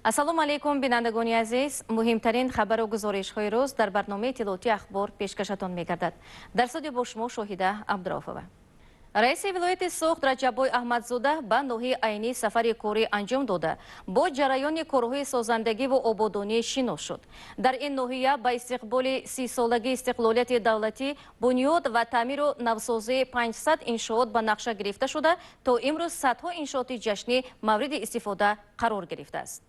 ассалому алейкум бинандагони азиз, муҳимтарин хабару гузоришҳои рӯз дар барномаи иттилоотии ахбор пешкашатон мегардад. Дар студия бо шумо Шоҳида Абдурауфова. раиси вилояти Суғд Раҷаббой Аҳмадзода ба ноҳияи айнӣ сафари корӣ анҷом дода, бо ҷараёни корҳои созандагӣ ва ободонӣ шинос шуд. Дар ин ноҳия ба истиқболи 30-солагии истиқлолияти давлатӣ бунёд ва таъмиру навсозии 500 иншоот ба нақша гирифта шуда, то имрӯз садҳо иншооти ҷашнӣ мавриди истифода қарор гирифтааст.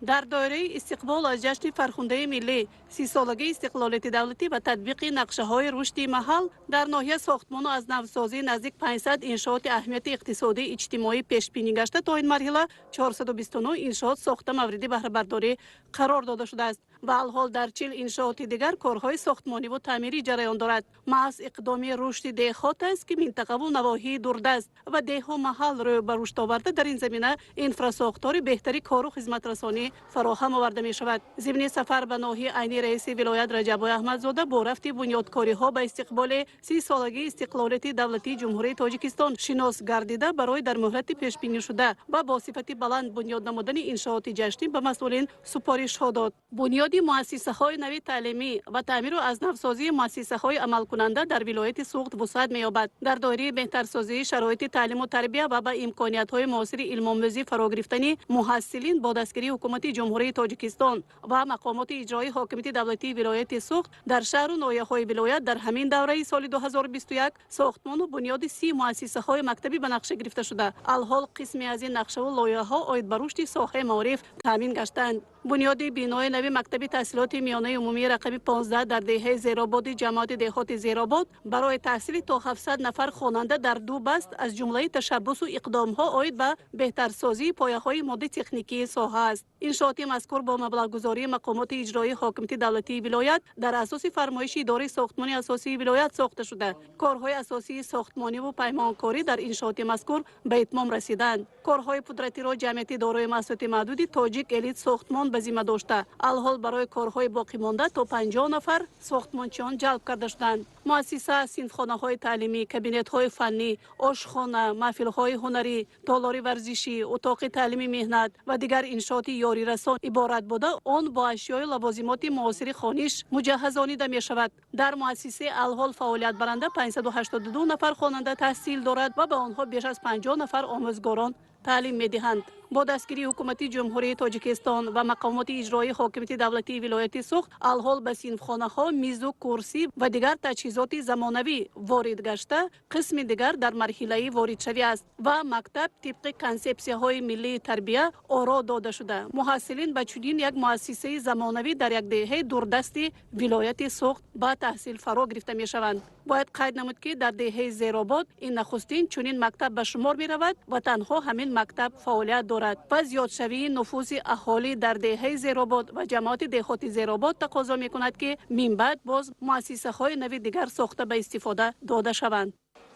дар доираи истиқбол аз ҷашни фархундаи миллӣ 30-солагии истиқлолияти давлатӣ ва татбиқи нақшаҳои рушди маҳал дар ноҳия сохтмону аз навсозии наздик 500 иншооти аҳамияти иқтисодии иҷтимоӣ пешбинӣ гашта то ин марҳила 429 иншоот сохта мавриди баҳрабардорӣ қарор дода шудааст. ва алҳол дар 40 иншооти дигар корҳои сохтмониву таъмирӣ ҷараён дорад. маҳз иқдоми рушди деҳот аст ки минтақаву навоҳии дурдаст ва деҳу маҳал рӯй ба рушд оварда дар ин замина инфрасохтори беҳтари кору хизматрасонӣ фароҳам оварда мешавад. зимни сафар ба ноҳияи айни раиси вилоят Раҷаббой Аҳмадзода бо рафти бунёдкориҳо ба истиқболи 30-солагии истиқлолияти давлатии ҷумҳурии Тоҷикистон шинос гардида барои дар муҳлати пешбинишуда ва бо сифати баланд бунёд намудани иншооти ҷашнӣ ба масъулин супоришҳо дод. бунёди муассисаҳои нави таълимӣ ва таъмиру аз навсозии муассисаҳои амалкунанда дар вилояти Суғд вусъат меёбад. дар доираи беҳтарсозии шароити таълиму тарбия ва ба имкониятҳои муосири илмомӯзӣ фарогирифтани муҳассилин бо дастгирии ҳукумати ҷумҳурии Тоҷикистон ва мақомоти иҷроии ҳокимияти давлатии вилояти Суғд дар шаҳру ноҳияҳои вилоят дар ҳамин давраи соли 2021 сохтмону бунёди 30 муассисаҳои мактабӣ ба нақша гирифта шуда, алҳол қисме аз ин нақшаву лоиҳаҳо оид ба рушди соҳаи маориф таъмин гаштаанд. бунёди бинои нави мактаби таҳсилоти миёнаи умумии рақами 15 дар деҳаи Зерободи ҷамоати деҳоти Зеробод барои таҳсили то 700 нафар хонанда дар 2 баст аз ҷумлаи ташаббусу иқдомҳо оид ба беҳтарсозии пояҳои модди техникии соҳа аст. иншооти мазкур бо маблағгузории мақомоти иҷроии ҳокимияти давлатии вилоят дар асоси фармоиши идораи сохтмони асосии вилоят сохта шуда, корҳои асосии сохтмониву паймонкорӣ дар иншооти мазкур ба итмом расиданд. корҳои пудратиро ҷамъияти дорои маҳсулоти маҳдуди Тоҷик Элит Сохтмон ба зимма дошта, алҳол барои корҳои боқимонда то 50 нафар сохтмончиён ҷалб карда шуданд. муассиса синфхонаҳои таълимӣ, кабинетҳои фаннӣ, ошхона, маҳфилҳои ҳунарӣ, толори варзишӣ, утоқи таълими меҳнат ва дигар иншооти ёрирасон иборат буда, он бо ашёи лавозимоти муосири хониш муҷаҳҳазонида мешавад. дар муассисе алҳол фаъолиятбаранда 582 нафар хонанда таҳсил дорад ва ба онҳо беш аз 50 нафар омӯзгорон таълим медиҳанд. бо дастгирии ҳукумати ҷумҳурии Тоҷикистон ва мақомоти иҷроии ҳокимияти давлатии вилояти Суғд алҳол ба синфхонаҳо мизу курсӣ ва дигар таҷҳизоти замонавӣ ворид гашта, қисми дигар дар марҳилаи воридшавӣ аст ва мактаб тибқи консепсияҳои миллии тарбия оро дода шуда, муҳассилин ба чунин як муассисаи замонавӣ дар як деҳаи дурдасти вилояти Суғд ба таҳсил фаро гирифта мешаванд. бояд қайд намуд ки дар деҳаи Зеробод ин нахустин чунин мактаб ба шумор меравад ва танҳо ҳамин мактаб фаъолият дорад ва зиёдшавии нуфузи аҳолӣ дар деҳаи Зеробод ва ҷамоати деҳоти Зеробод тақозо мекунад ки минбаъд боз муассисаҳои нави дигар сохта ба истифода дода шаванд.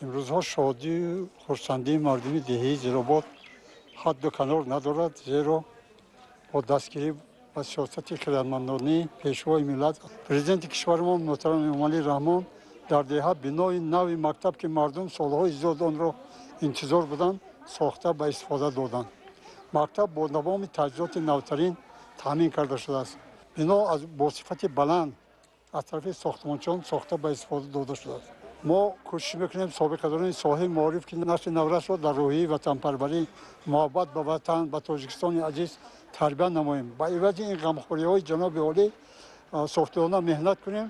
имрӯзҳо шодию хурсандии мардуми деҳаи Зеробод ҳадду канор надорад, зеро бо дастгирӣ ва сиёсати хиратмандонӣ пешвои миллат президенти кишваримон муҳтарами Эмомалӣ Раҳмон дар деҳа бинои нави мактаб ки мардум солҳои зиёд онро интизор буданд сохта ба истифода доданд. мактаб бо тамоми таҷҳизоти навтарин таъмин карда шудааст. бино бо сифати баланд аз тарафи сохтмончиён сохта ба истифода дода шудааст. мо кӯшиш мекунем собиқадарони соҳаи маориф ки нашри наврасро дар роҳии ватанпарварӣ, муҳаббат ба ватан, ба Тоҷикистони азиз тарбия намоем. ба ивази ин ғамхориҳои ҷаноби олӣ софтиёна меҳнат кунем.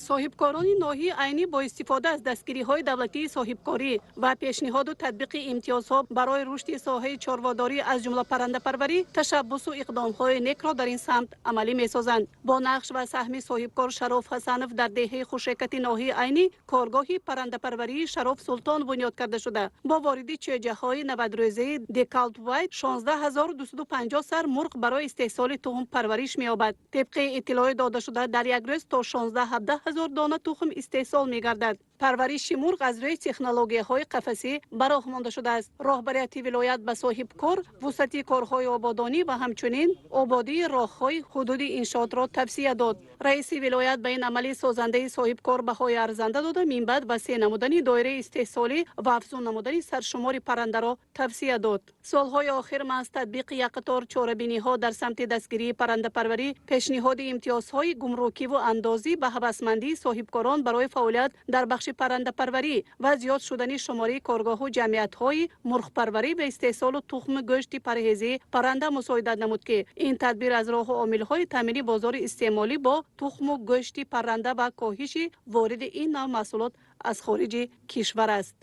соҳибкорони ноҳияи айнӣ бо истифода аз дастгириҳои давлатии соҳибкорӣ ва пешниҳоду татбиқи имтиёзҳо барои рушди соҳаи чорводорӣ аз ҷумла паррандапарварӣ ташаббусу иқдомҳои некро дар ин самт амалӣ месозанд. бо нақш ва саҳми соҳибкор Шароф Ҳасанов дар деҳаи хушекати ноҳияи айнӣ коргоҳи паррандапарварии Шароф Султон бунёд карда шуда, бо воридӣ чӯҷаҳои навадрӯзаи Декалтвайт 16250 сар мурғ барои истеҳсоли туҳм парвариш меёбад. тибқи иттилои дода шуда дар як рӯз то 16-17 ҳазор дона тухм истеҳсол мегардад. پرورش مرغ از روی تکنولوژی‌های قفسی براهمانده شده است. راهبریت ولایت به صاحبکار وسعت کارهای آبادانی و همچنین آبادی راه‌های حدود انشاءات را توصیه داد. رئیس ولایت به این عمل سازنده صاحبکار بهای ارزنده داده منبع وسیع نمودن دایره استحصالی و افزون نمودن سرشمار پرنده را توصیه داد. سالهای آخر محض تطبیق یک قطار چاره‌بینی‌ها در سمت دستگیری پرنده پروری، پیشنهاد امتیازهای گمرکی و اندازی به هوسمندی صاحبکاران برای فعالیت در بخش پرنده پروری و زیاد شدن شماره کارگاه و جمعیت‌های مرغ پروری به استحصال و تخم گوشت پرهیزی پرنده مساعدت نمود که این تدبیر از راه و عامل‌های تامین بازار استعمالی با تخم و گوشت پرنده و کاهش وارد این نوع محصولات از خارج کشور است.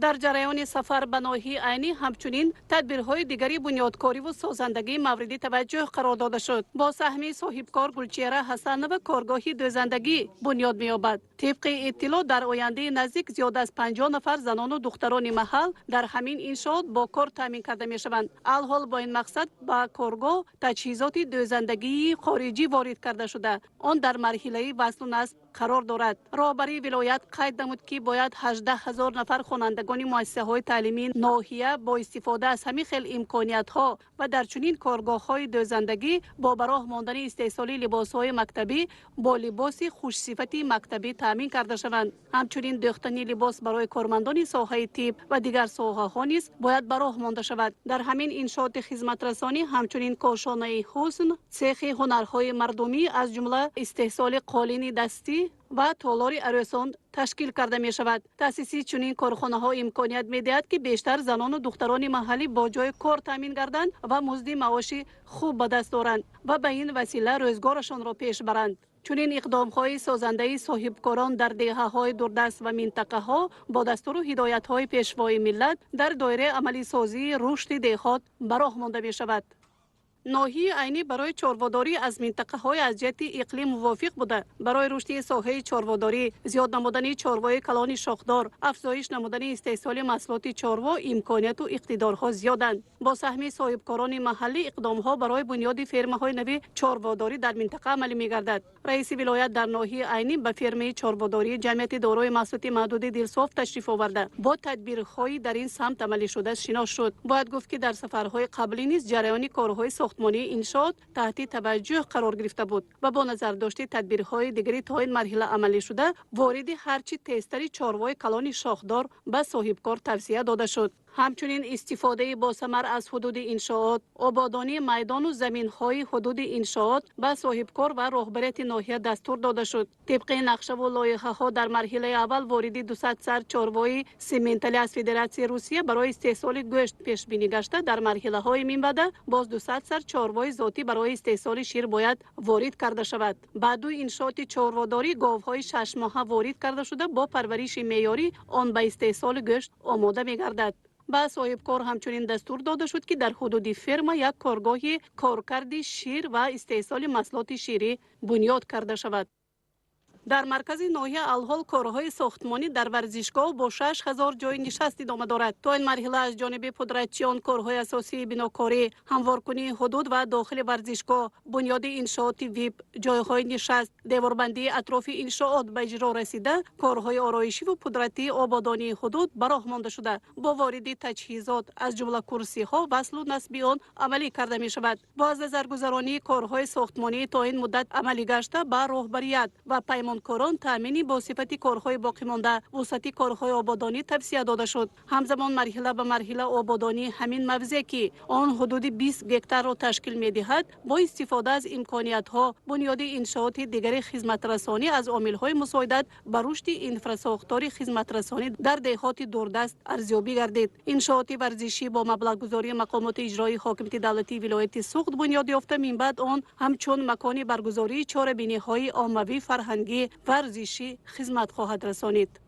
در جریان سفر به ناحیه عینی همچنین تدبیرهای دیگری بنیادکاری و سازندگی مورد توجه قرار داده شد. با سهم صاحبکار گلچهره حسن و کارگاهی دوزندگی بنیاد می‌یابد. طبق اطلاع در آینده نزدیک زیاد از 50 نفر زنان و دختران محل در همین انشاءات با کار تامین کرده می‌شوند. الحال با این مقصد به کارگاه تجهیزات دوزندگی خارجی وارد کرده شده. آن در مرحله وصل و نصب قرار دارد. رهبری ولایت قید نمود که باید 18,000 نفر خوانندگان مؤسسه‌های تعلیمی ناحیه با استفاده از همین خیل امکانیت‌ها و در چنین کارگاه‌های دوزندگی با براه ماندن استحصالی لباس‌های مکتبی با لباس خوش صفتی مکتبی تامین کرده شوند. همچنین دوختنی لباس برای کارمندان ساحه طب و دیگر ساحه‌ها نیز باید براه مانده شود. در همین انشاءات خدمت رسانی همچنین کاشانه حسن، سیخ هنرهای مردمی از جمله استحصال قالین دستی و تالار عروسان تشکیل کرده می شود. تأسیس چنین کارخانه ها امکانیت می دهد که بیشتر زنان و دختران محلی با جای کار تامین گردند و مزد معاشی خوب به دست دارند و به این وسیله روزگارشان را پیش برند. چنین اقدام های سازنده صاحبکاران در دهه‌های دوردست و منطقه ها با دستور و هدایت های پیشوای ملت در دایره عملی سازی رشد دهات براه مانده می شود. ناحیه عینی برای چارواداری از منطقه های از جهت اقلیم موافق بوده. برای رشد ساحه چارواداری، زیاد نمودن چاروای کلان شاخدار، افزایش نمودن استحصال محصولات چاروا، امکانیت و اقتدارها زیادند. با سهم صاحبکاران محلی اقدام ها برای بنیاد فرمه های نوی چارواداری در منطقه عملی می گردد. رئیس ولایت در ناحیه عینی به فرمه چارواداری جمعیت دارای محصولات محدود دلسوف تشریف آورده. با تدبیرهای در این سمت عملی شده شناخته شد. باید گفت که در سفرهای قبلی نیز جریان کارهای ساختمانی انشاءات تحت توجه قرار گرفته بود و با نظر داشته تدبیرهای دیگری تا این مرحله عملی شده وارد هرچی تستری چاروای کلان شاخدار به صاحبکار توصیه داده شد. همچنین استفاده با ثمر از حدود انشاءات، آبادانی میدان و زمین‌های حدود انشاءات به صاحبکار و راهبریت ناحیه دستور داده شد. طبق نقشه و لایحه‌ها در مرحله اول وارد 200 سر چاروای سیمنتالی از فدراسیون روسیه برای استحصال گوشت پیش بینی گشته. در مرحله‌های منبعد باز 200 سر چاروای ذاتی برای استحصال شیر باید وارد کرده شود. بعد انشاءات چارواداری گاوهای 6 ماهه وارد کرده شده با پرورش معیاری آن به استحصال گوشت آماده می‌گردد. با صاحبکار همچنین دستور داده شد که در حدود فرم یک کارگاه کارکرد شیر و استحصال محصولات شیری بنیاد کرده شود. در مرکز ناحیه الحال کارهای ساختمانی در ورزشگاه با 6,000 جای نشست ادامه دارد. تا این مرحله از جانب پدرچیان کارهای اساسی بناکاری، هموارکنی حدود و داخل ورزشگاه، بنیاد انشاءات ویب، جایهای نشست، دیواربندی اطراف انشاءات به اجرا رسیده، کارهای آرایشی و پدرتی آبادانی حدود براه مانده شده. با وارد تجهیزات از جمله کرسی ها وصل و نصب آن عملی کرده می شود. با از نظرگذرانی کارهای ساختمانی تا این مدت عملی گشته به راهبریت و کاران تامینی با صفت کارهای باقی مانده وسعت کارهای آبادانی توصیه داده شد. همزمان مرحله به مرحله آبادانی همین موضع که آن حدود 20 هکتار را تشکیل می دهد با استفاده از امکانیت ها بنیاد انشاءات دیگر خدمت رسانی از عامل های مساعدت بر رشد انفراساختار خدمت رسانی در دهات دوردست ارزیابی گردید. انشاءات ورزشی با مبلغ گذاری مقامات اجرایی حاکمیت دولتی ولایت سوخت بنیاد یافته. من بعد آن همچون مکان برگزاری چاره‌بینی های عاموی فرهنگی ورزشی خدمت خواهد رسانید.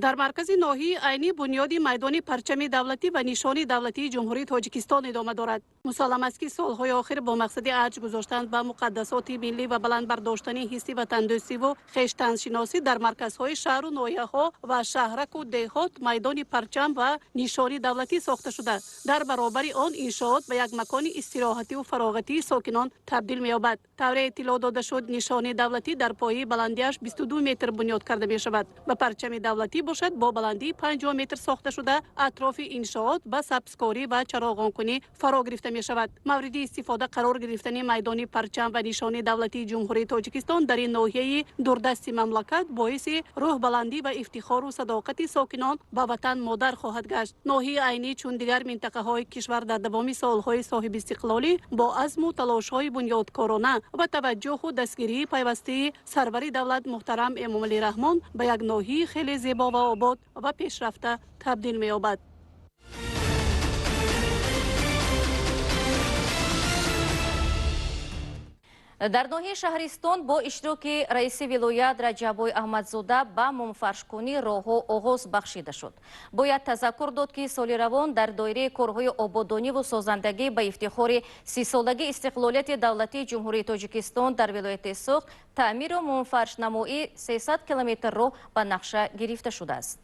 در مرکز ناحیه عینی بنیاد میدان پرچم دولتی و نشان دولتی جمهوری تاجیکستان ادامه دارد. مسالم است که سالهای آخر با مقصد ارج گذاشتن به مقدسات ملی و بلند برداشتن حس وطندوستی و خویشتنشناسی در مرکزهای شهر و ناحیه‌ها و شهرک و دهات میدان پرچم و نشانی دولتی ساخته شده. در برابر آن انشاءات به یک مکان استراحتی و فراغتی ساکنان تبدیل می‌یابد. طور اطلاع داده شد نشانی دولتی در پایه بلندیش 22 متر بنیاد کرده می شود و پرچم دولتی باشد با بلندی 50 متر ساخته شده. اطراف انشاءات به سبزکاری و چراغانکنی فرا گرفته می شود. مورد استفاده قرار گرفتن میدان پرچم و نشانی دولتی جمهوری تاجیکستان در این ناحیه دوردست مملکت باعث روح بلندی و افتخار و صداقت ساکنان به وطن مادر خواهد گشت. ناحیه عینی چون دیگر منطقه های کشور در دوام سالهای صاحب استقلالی با عزم و تلاش های بنیادکارانه و توجه و دستگیری پیوسته سرور دولت محترم امامعلی رحمان به یک ناحیه خیلی زیبا و آباد و پیشرفته تبدیل می یابد. در ناحیه شهرستان با اشتراک رئیس ولایت رجبای احمدزاده به منفرشکنی راهها آغاز بخشیده شد. باید تذکر داد که سال روان در دایره کارهای آبادانی و سازندگی به افتخار 30 سالگی استقلالیت دولتی جمهوری تاجیکستان در ولایت سوخت تعمیر و منفرشنمایی 300 کیلومتر راه به نقشه گرفته شده است.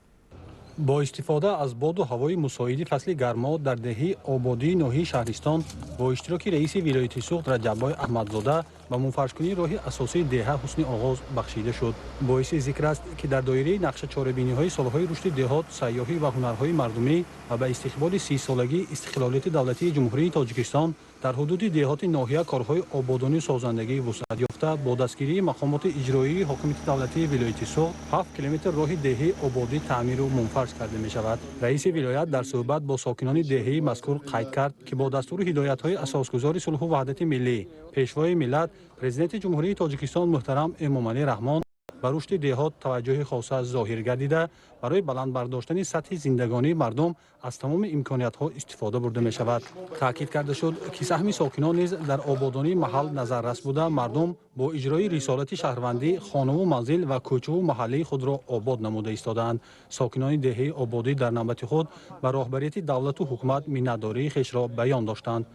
با استفاده از باد و هوای مساعد فصل گرما در دهه آبادی ناحیه شهرستان با اشتراک رئیس ولایت سوخت رجبای احمدزاده به منفرشکنی راه اساسی دهه حسن آغاز بخشیده شد. باعث ذکر است که در دایره نقشه چاره‌بینی های سالهای رشد دهات، سیاحی و هنرهای مردمی و به استقبال 30 سالگی استقلالیت دولتی جمهوری تاجیکستان در حدود دهات ناحیه کارهای آبادانی و سازندگی وسعت یافته با دستگیری مقامات اجرایی حاکمیت دولتی ولایت سوخت 7 کیلومتر راه دهه آبادی تعمیر و منفرش کرده می شود. رئیس ولایت در صحبت با ساکنان دهه مذکور قید کرد که با دستور هدایت‌های اساسگذار صلح و وحدت ملی پیشوای ملت پرزیدنت جمهوری تاجیکستان محترم امامعلی رحمان به رشد دهات توجه خاصه ظاهر گردیده برای بلند برداشتن سطح زندگانی مردم از تمام امکانیت‌ها استفاده برده می شود. تاکید کرده شد که سهم ساکنان نیز در آبادانی محل نظررس بوده مردم با اجرای رسالت شهروندی خانه و منزل و کوچه و محله خود را آباد نموده ایستادند. ساکنان دهه آبادی در نوبت خود به راهبریت دولت و حکومت منتداری خویش را بیان داشتند.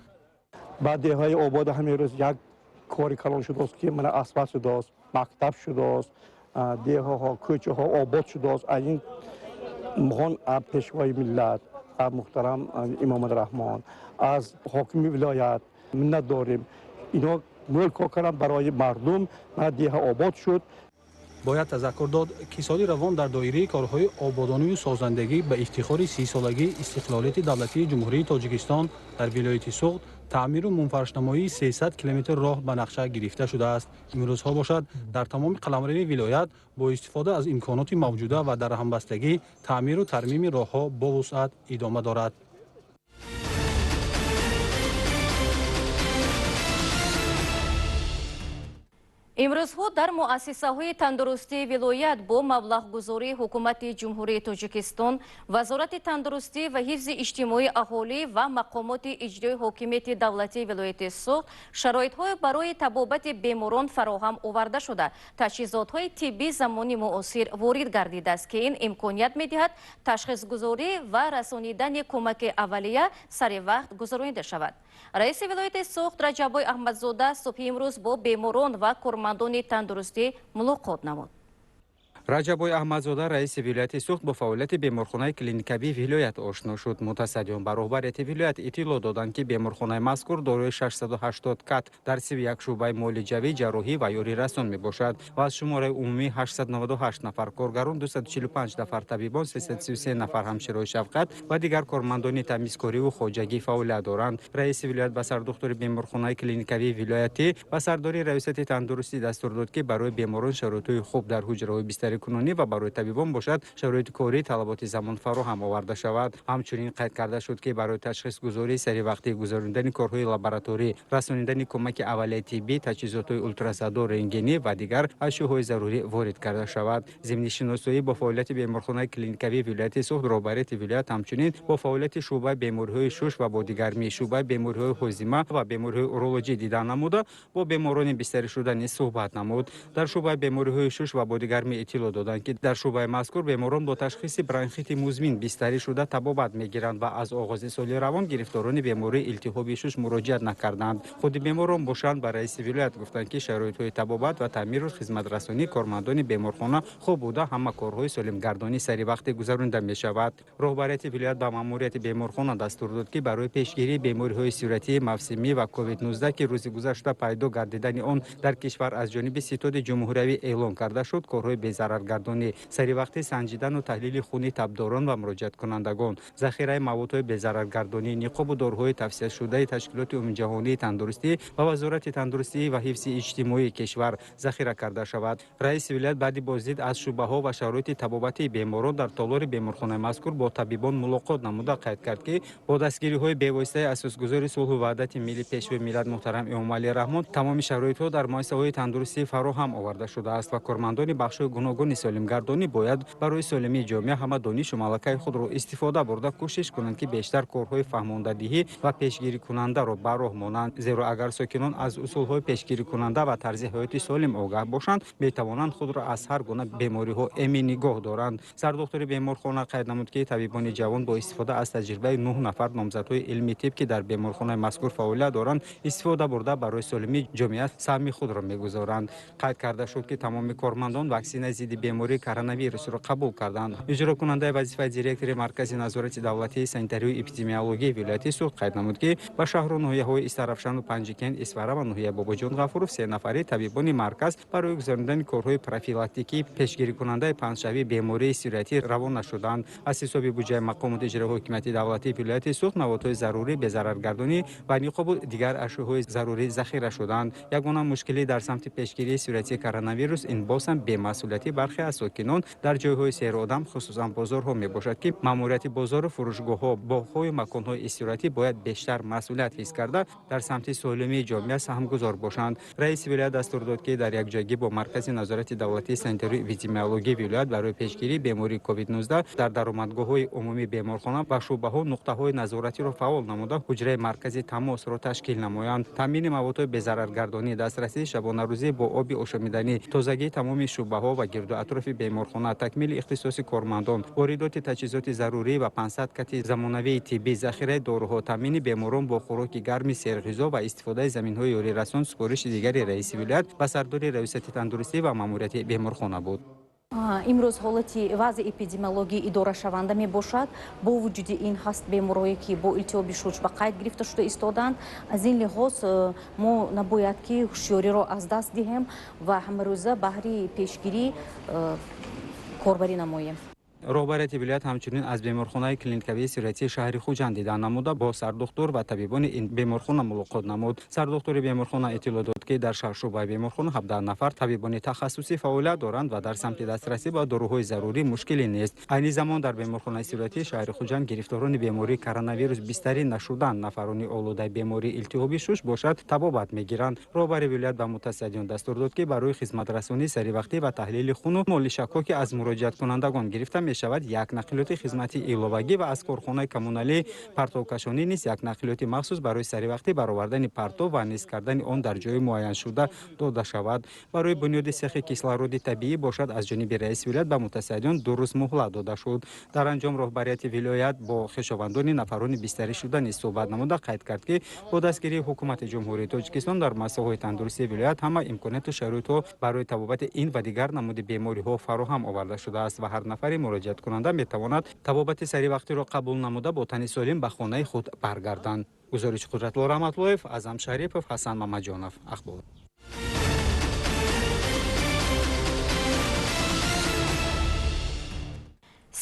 بعد دههای آباد همین روز یک کاری کلان شده است که من اسفالت شده است، مکتب شده است، دهها کوچه ها آباد شده است. این مهان پیشوای ملت محترم امامعلی رحمان از حاکم ولایت منت داریم. اینا ملک کردن برای مردم و ده آباد شد. باید تذکر داد که سال روان در دایره کارهای آبادانی و سازندگی به افتخار 30 سالگی استقلالیت دولتی جمهوری تاجیکستان در ولایت سوخت تعمیر و منفرشنمایی 300 کیلومتر راه به نقشه گرفته شده است. این روزها باشد در تمام قلمرو ولایت با استفاده از امکانات موجوده و در همبستگی تعمیر و ترمیم راهها با وسعت ادامه دارد. امروزها در مؤسسه‌های تندرستی ولایت با مبلغ‌گذاری حکومت جمهوری تاجیکستان، وزارت تندرستی و حفظ اجتماعی اهالی و مقامات اجرایی حاکمیت دولتی ولایت سوخت شرایط‌های برای طبابت بیماران فراهم آورده شده. تجهیزات‌های طبی زمانی معاصر وارد گردیده است که این امکانیت می‌دهد تشخیص گذاری و رسانیدن کمک اولیه سر وقت گذرانیده شود. رئیس ولایت سوخت رجبای احمدزاده صبح امروز با بیماران و کارمندان تندرستی ملاقات نمود. رجبای احمدزاده رئیس ولایت سوخت با فعالیت بیمارخانه کلینیکوی ولایت آشنا شد. متصدیان بر رهبریت ولایت اطلاع دادند که بیمارخانه مذکور دارای 680 کت در 31 شعبه معالجوی، جراحی و یاری رسان می باشد و از شماره عمومی 898 نفر کارگران، 245 نفر طبیبان، 333 نفر همشیرای شفقت و دیگر کارمندان تمیزکاری و خواجگی فعالیت دارند. رئیس ولایت به سردختر بیمارخانه کلینیکوی ولایتی و سرداری ریاست تندرستی دستور داد که برای بیماران شرایط خوب در حجره بستر کنونی و برای طبیبان باشد شرایط کاری طلبات زمان فراهم آورده شود. همچنین قید کرده شد که برای تشخیص گذاری سری وقتی گذراندن کارهای لابراتوری، رسانیدن کمک اولیه طبی، تجهیزات اولتراساند و رنگینی و دیگر اشیاءهای ضروری وارد کرده شود. ضمن شناسایی با فعالیت بیمارخانه کلینیکوی ولایت سوخت، رهبریت ولایت همچنین با فعالیت شعبه بیماری‌های شش و بادیگرمی، شعبه بیماری‌های هاضمه و بیماری‌های اورولوژی دیدن نموده با بیماران بستری شده نیز صحبت نمود. در شعبه بیماری‌های شش و بادیگرمی иттилоъ доданд ки дар шӯъбаи мазкур беморон бо ташхиси бронхити музмин бистарӣ шуда табобат мегиранд ва аз оғози соли равон гирифторони бемории илтиҳоби шуш муроҷиат накарданд. худи беморон бошанд ба раиси вилоят гуфтанд ки шароитҳои табобат ва таъмиру хизматрасонии кормандони беморхона хуб буда ҳама корҳои солимгардонӣ сари вақте гузаронида мешавад. роҳбарияти вилоят ба маъмурияти беморхона дастур дод ки барои пешгирии бемориҳои сиёратии мавсимӣ ва COVID-19 ки рӯзи гузашта пайдо гардидани он дар кишвар аз ҷониби ситоди ҷумҳуриявӣ эълон карда шуд, корҳои безараргардонӣ, саривақти санҷидану таҳлили хуни табдорон ва муроҷиаткунандагон, захираи маводҳои безараргардонӣ, ниқобу дороҳои тавсияшудаи ташкилоти умумиҷаҳонии тандурустӣ ва вазорати тандурустӣ ва ҳифзи иҷтимоии кишвар захира карда шавад. раиси вилоят баъди боздид аз шӯъбаҳо ва шароити табобати беморон дар толори беморхонаи мазкур бо табибон мулоқот намуда қайд кард ки бо дастгириҳои бевоситаи асосгузори сулҳу ваҳдати миллӣ пешвои миллат муҳтарам Эмомалӣ Раҳмон тамоми шароитҳо дар муассисаҳои тандурустӣ фароҳам оварда шудааст ва кормандони бахшҳои гуногуни солимгардонӣ бояд барои солимии ҷомеа ҳама донишу малакаи худро истифода бурда кӯшиш кунанд ки бештар корҳои фаҳмондадиҳӣ ва пешгирикунандаро ба роҳ монанд, зеро агар сокинон аз усулҳои пешгирикунанда ва тарзи ҳаёти солим огаҳ бошанд метавонанд худро аз ҳар гуна бемориҳо эмин нигоҳ доранд. сардухтури беморхона қайд намуд ки табибони ҷавон бо истифода аз таҷрибаи 9 нафар номзадҳои илмии тиб ки дар беморхонаи мазкур фаъолият доранд истифода бурда барои солимии ҷомеа саҳми худро мегузоранд. қайд карда шуд ки тамоми кормандон ваксинаи зидди бемории коронавирусро қабул карданд. иҷрокунандаи вазифаи директори маркази назорати давлатии санитарию эпидемиологии вилояти Суғд қайд намуд ки ба шаҳру ноҳияҳои Истарафшану Панҷикен, Исфара ва ноҳияи Бобоҷон Ғафуров 3 нафари табибони марказ барои гузарондани корҳои профилактикии пешгирикунандаи панҷшавии бемории сиёратӣ равона шуданд. аз ҳисоби буҷаи мақомоти иҷрои ҳокимияти давлатии вилояти Суғд наводҳои зарурӣ, безараргардонӣ ва ниқобу дигар ашёҳои зарурӣ захира шуданд. ягона мушкилӣ дар самти пешгирии сиёратии коронавирус ин боз ҳам бемасъулияти бархе аз сокинон дар ҷойҳои серодам хусусан бозорҳо мебошад ки маъмурияти бозору фурӯшгоҳҳо, боғҳои маконҳои истироҳатӣ бояд бештар масъулият ҳис карда дар самти солимии ҷомеа саҳмгузор бошанд. раиси вилоят дастур дод ки дар якҷоягӣ бо маркази назорати давлатии санитарию эпидемиологии вилоят барои пешгирии бемории COVID-19 дар даромадгоҳҳои умумии беморхона ва шӯъбаҳо нуқтаҳои назоратиро фаъол намуда ҳуҷраи маркази тамосро ташкил намоянд. таъмини маводҳои безараргардонӣ, дастрасии шабонарӯзӣ бо оби ошомиданӣ, тозагии тамоми шӯъбаҳо ва гирду атрофи беморхона, такмили ихтисоси кормандон, воридоти таҷҳизоти зарурӣ ва 500 кати замонавии тиббӣ, захираи доруҳо, таъмини беморон бо хӯроки гарми серғизо ва истифодаи заминҳои ёрирасон супориши дигари раиси вилоят ба сардори раисати тандурустӣ ва маъмурияти беморхона буд. имрӯз ҳолати вазъи эпидемиологӣ идорашаванда мебошад. бо вуҷуди ин ҳаст беморое ки бо илтиҳоби шуч ба қайд гирифта шуда истоданд. аз ин лиҳоз мо набояд ки ҳушёриро аз даст диҳем ва ҳамарӯза баҳри пешгирӣ корбарӣ намоем. роҳбарияти вилоят ҳамчунин аз беморхонаи клиникавии сиёратии шаҳри Хуҷанд дидан намуда бо сардухтур ва табибони ин беморхона мулоқот намуд. сардухтури беморхона иттилоъ дод ки дар шӯъбаи беморхона 17 нафар табибони тахассусӣ фаъолият доранд ва дар самти дастрасӣ ба доруҳои зарурӣ мушкиле нест. айни замон дар беморхонаи сиёратии шаҳри Хуҷанд гирифторони бемории коронавирус бистарӣ нашуданд. нафарони олудаи бемории илтиҳоби шуш бошад табобат мегиранд. роҳбари вилоят ба мутассидиён дастур дод ки барои хизматрасонии саривақтӣ ва таҳлили хуну молишакҳо ки аз муроҷиаткунандагон гирифта мешавад як нақлиёти хизмати иловагӣ ва аз корхонаи коммуналии партовкашонӣ низ як нақлиёти махсус барои саривақтӣ баровардани партов ва низ кардани он дар ҷои муайяншуда дода шавад. барои бунёди сехи кислороди табиӣ бошад аз ҷониби раиси вилоят ба мутассидиён 2 рӯз муҳлат дода шуд. дар анҷом роҳбарияти вилоят бо хишовандони нафарони бистарӣ шуда низ суҳбат намуда қайд кард ки бо дастгирии ҳукумати ҷумҳурии Тоҷикистон дар муассисаҳои тандурустии вилоят ҳама имконияту шароитҳо барои табобати ин ва дигар намуди бемориҳо фароҳам оварда шудааст ва ҳар нафари муроҷиаткунанда метавонад табобати саривақтиро қабул намуда бо тани солим ба хонаи худ баргарданд. гузориши Қудратло Раҳматлоев, Азам Шарипов, Ҳасан Мамаҷонов. ахбор.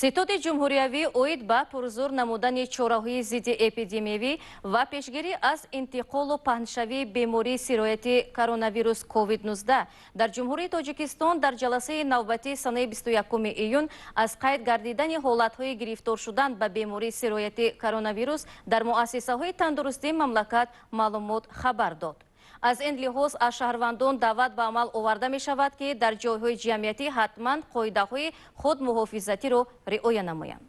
ситоди ҷумҳуриявӣ оид ба пурзур намудани чораҳои зидди эпидемиявӣ ва пешгирӣ аз интиқолу паҳншавии бемории сироятии коронавирус COVID-19 дар ҷумҳурии Тоҷикистон дар ҷаласаи навбатии санаи 21 июн аз қайд гардидани ҳолатҳои гирифтор шудан ба бемории сироятии коронавирус дар муассисаҳои тандурустии мамлакат маълумот хабар дод. аз ин лиҳоз аз шаҳрвандон даъват ба амал оварда мешавад ки дар ҷойҳои ҷамъиятӣ ҳатман қоидаҳои худмуҳофизатиро риоя намоянд.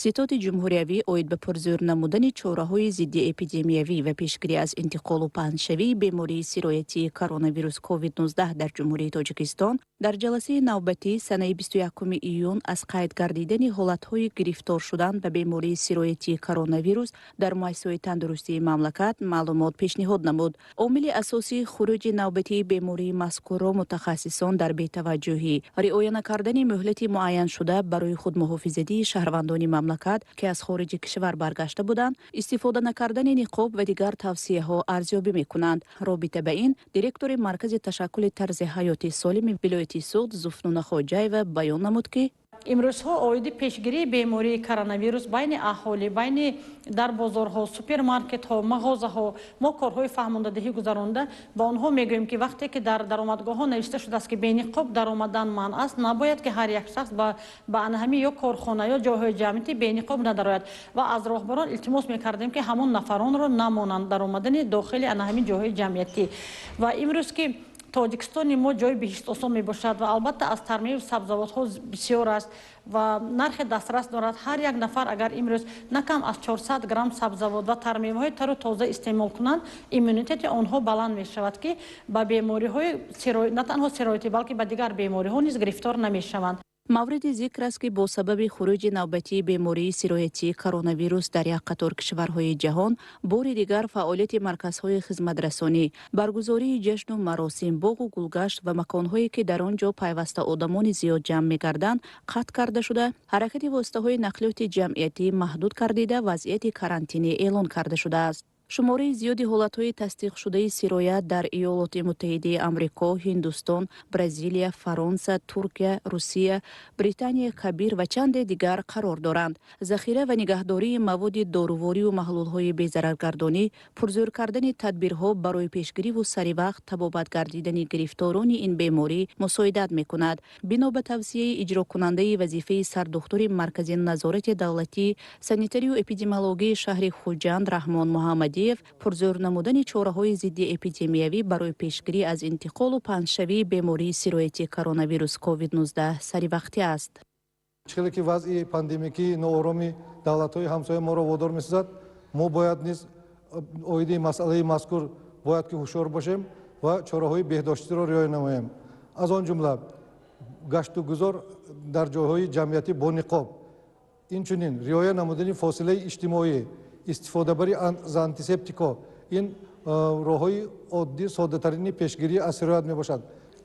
ситоди ҷумҳуриявӣ оид ба пурзур намудани чораҳои зидди эпидемиявӣ ва пешгирӣ аз интиқолу паҳншавии бемории сироятии коронавирус COVID-19 дар ҷумҳурии Тоҷикистон дар ҷаласаи навбатӣ санаи 21 июн аз қайд гардидани ҳолатҳои гирифтор шудан ба бемории сироятии коронавирус дар муассисаҳои тандурустии мамлакат маълумот пешниҳод намуд. омили асосии хуруҷи навбатии бемории мазкурро мутахассисон дар бетаваҷҷӯҳӣ, риоя накардани муҳлати муайяншуда барои худмуҳофизатии шаҳрвандони мамлакат ки аз хориҷи кишвар баргашта буданд, истифода накардани ниқоб ва дигар тавсияҳо арзёбӣ мекунанд. робита ба ин директори маркази ташаккули тарзи ҳаёти солими вилояти суд Зуфнуна Хоҷаева баён намуд ки имрӯзҳо оиди пешгирии бемории коронавирус байни аҳолӣ, байни дар бозорҳо, супермаркетҳо, мағозаҳо мо корҳои фаҳмондадиҳӣ гузаронда ба онҳо мегӯем ки вақте ки дар даромадгоҳҳо навишта шудааст ки бениқоб даромадан манъ аст, набояд ки ҳар як шахс ба анҳамӣ ё корхона ё ҷойҳои ҷамъиятӣ бениқоб надарояд ва аз роҳбарон илтимос мекардем ки ҳамон нафаронро намонанд дар омадани дохили анҳамин ҷойҳои ҷамъиятӣ. ва имрӯз ки тоҷикистони мо ҷои биҳистосон мебошад ва албатта аз тармиви сабзавотҳо бисёр аст ва нархи дастрас дорад. ҳар як нафар агар имрӯз на кам аз 400 грамм сабзавот ва тармиваҳои тару тоза истеъмол кунанд, иммунитети онҳо баланд мешавад ки ба бемориҳои на танҳо сироятӣ, балки ба дигар бемориҳо низ гирифтор намешаванд. мавриди зикр аст ки бо сабаби хуруҷи навбатии бемории сироятии коронавирус дар як қатор кишварҳои ҷаҳон бори дигар фаъолияти марказҳои хизматрасонӣ, баргузории ҷашну маросим, боғу гулгашт ва маконҳое ки дар он ҷо пайваста одамони зиёд ҷамъ мегарданд қатъ карда шуда, ҳаракати воситаҳои нақлиёти ҷамъиятӣ маҳдуд гардида вазъияти карантинӣ эълон карда шудааст. шумораи зиёди ҳолатҳои тасдиқшудаи сироят дар Иёлоти Муттаҳидаи Амрико, Ҳиндустон, Бразилия, Фаронса, Туркия, Русия, Британияи Кабир ва чанде дигар қарор доранд. захира ва нигаҳдории маводи доруворию маҳлулҳои безараргардонӣ, пурзӯр кардани тадбирҳо барои пешгириву саривақт табобат гардидани гирифторони ин беморӣ мусоидат мекунад. бино ба тавсияи иҷрокунандаи вазифаи сардухтури Маркази назорати давлатӣ санитарию эпидемиологии шаҳри Хуҷанд Раҳмон Муҳаммадиев, пурзӯр намудани чораҳои зидди эпидемиявӣ барои пешгирӣ аз интиқолу паҳншавии бемории сироятии коронавирус COVID-19 саривақтӣ аст. чиле ки вазъи пандемикии нооромӣ давлатҳои ҳамсояи моро водор месозад, мо бояд низ оиди масъалаи мазкур бояд ки ҳушёр бошем ва чораҳои беҳдоштиро риоя намоем. аз он ҷумла гашту гузор дар ҷойҳои ҷамъиятӣ бо ниқоб, инчунин риоя намудани фосилаи иҷтимоӣ, истифодабари аз антисептико, ин роҳҳои оддӣ соддатарини пешгирӣ аз сироят мебошад.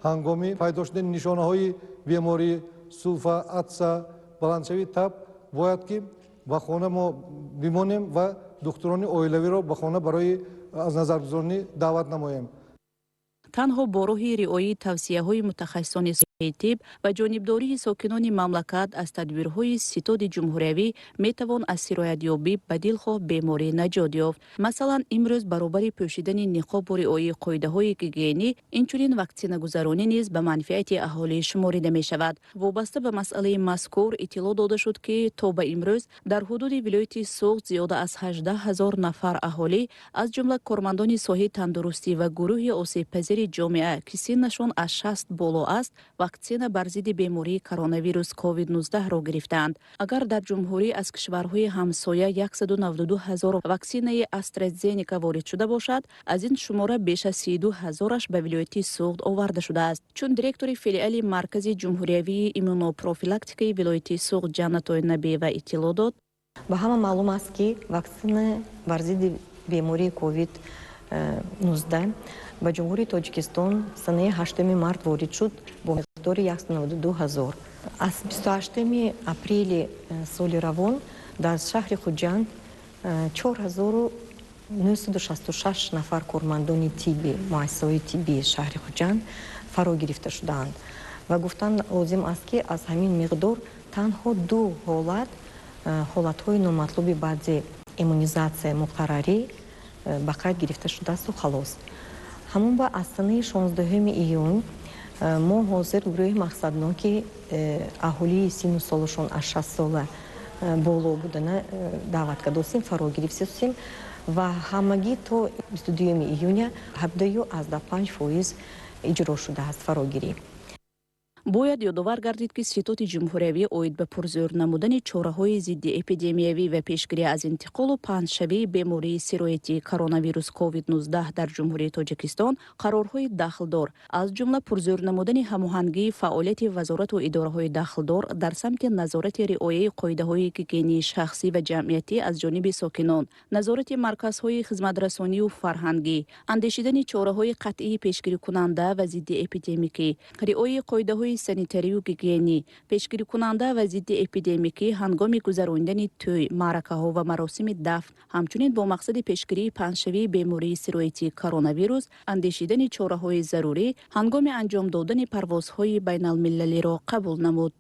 ҳангоми пайдо шудани нишонаҳои бемории сулфа, атса, баландшавии таб бояд ки ба хона мо бимонем ва духтурони оилавиро ба хона барои аз назаргузорӣ даъват намоем. танҳо бо роҳи риояи тавсияҳои мутахассисони тиб ва ҷонибдории сокинони мамлакат аз тадбирҳои ситоди ҷумҳуриявӣ метавон аз сироятёбӣ ба дилхоҳ беморӣ наҷот ёфт. масалан, имрӯз баробари пӯшидани ниқобу риояи қоидаҳои гигиенӣ, инчунин ваксинагузаронӣ низ ба манфиати аҳолӣ шуморида мешавад. вобаста ба масъалаи мазкур иттилоъ дода шуд ки то ба имрӯз дар ҳудуди вилояти Суғд зиёда аз 18 000 нафар аҳолӣ, аз ҷумла кормандони соҳаи тандурустӣ ва гурӯҳи осебпазири ҷомеа ки синнашон аз 60 боло аст, ваксина бар зидди бемории коронавирус COVID-19 ро гирифтанд. агар дар ҷумҳурӣ аз кишварҳои ҳамсоя 192 000 ваксинаи AstraZeneca ворид шуда бошад, аз ин шумора беш аз 32 000-аш ба вилояти Суғд оварда шудааст. чун директори филиали Маркази ҷумҳуриявии иммунопрофилактикаи вилояти Суғд Ҷаннат Ойнабиева иттилоъ дод. ба ҳама маълум аст ки ваксина бар зидди бемории COVID-19 ба ҷумҳурии Тоҷикистон санаи 8 март ворид шуд бо миқдори 192 000. аз 28 апрели соли равон дар шаҳри Хуҷанд 4966 нафар кормандони тибби муассисаҳои тиббии шаҳри Хуҷанд фаро гирифта шудаанд ва гуфтан лозим аст ки аз ҳамин миқдор танҳо 2 ҳолатҳои номатлуби баъди иммунизатсия муқаррарӣ ба қайд гирифта шудаасту халос. ҳамон ба аз санаи 16 июн мо ҳозир гурӯҳи мақсадноки аҳолии сину солашон аз 60 сола боло будана даъват карда ҳастем, фаро гирифтем ва ҳамагӣ то 22 июня 17.5% иҷро шудааст фарогирӣ. бояд ёдовар гардид ки ситоти ҷумҳуриявӣ оид ба пурзӯр намудани чораҳои зидди эпидемиявӣ ва пешгирӣ аз интиқолу паҳншавии бемории сироятии коронавирус COVID-19 дар ҷумҳурии Тоҷикистон қарорҳои дахлдор аз ҷумла пурзӯр намудани ҳамоҳангии фаъолияти вазорату идораҳои дахлдор дар самти назорати риояи қоидаҳои гигиении шахсӣ ва ҷамъиятӣ аз ҷониби сокинон, назорати марказҳои хизматрасонию фарҳангӣ, андешидани чораҳои қатъии пешгирикунанда ва зидди эпидемикӣ, риояи қоидаҳои санитарию гигиенӣ, пешгирикунанда ва зидди эпидемикӣ ҳангоми гузарондани тӯй, маъракаҳо ва маросими дафн, ҳамчунин бо мақсади пешгирии паҳншавии бемории сироятии коронавирус, андешидани чораҳои зарурӣ ҳангоми анҷом додани парвозҳои байналмилалиро қабул намуд.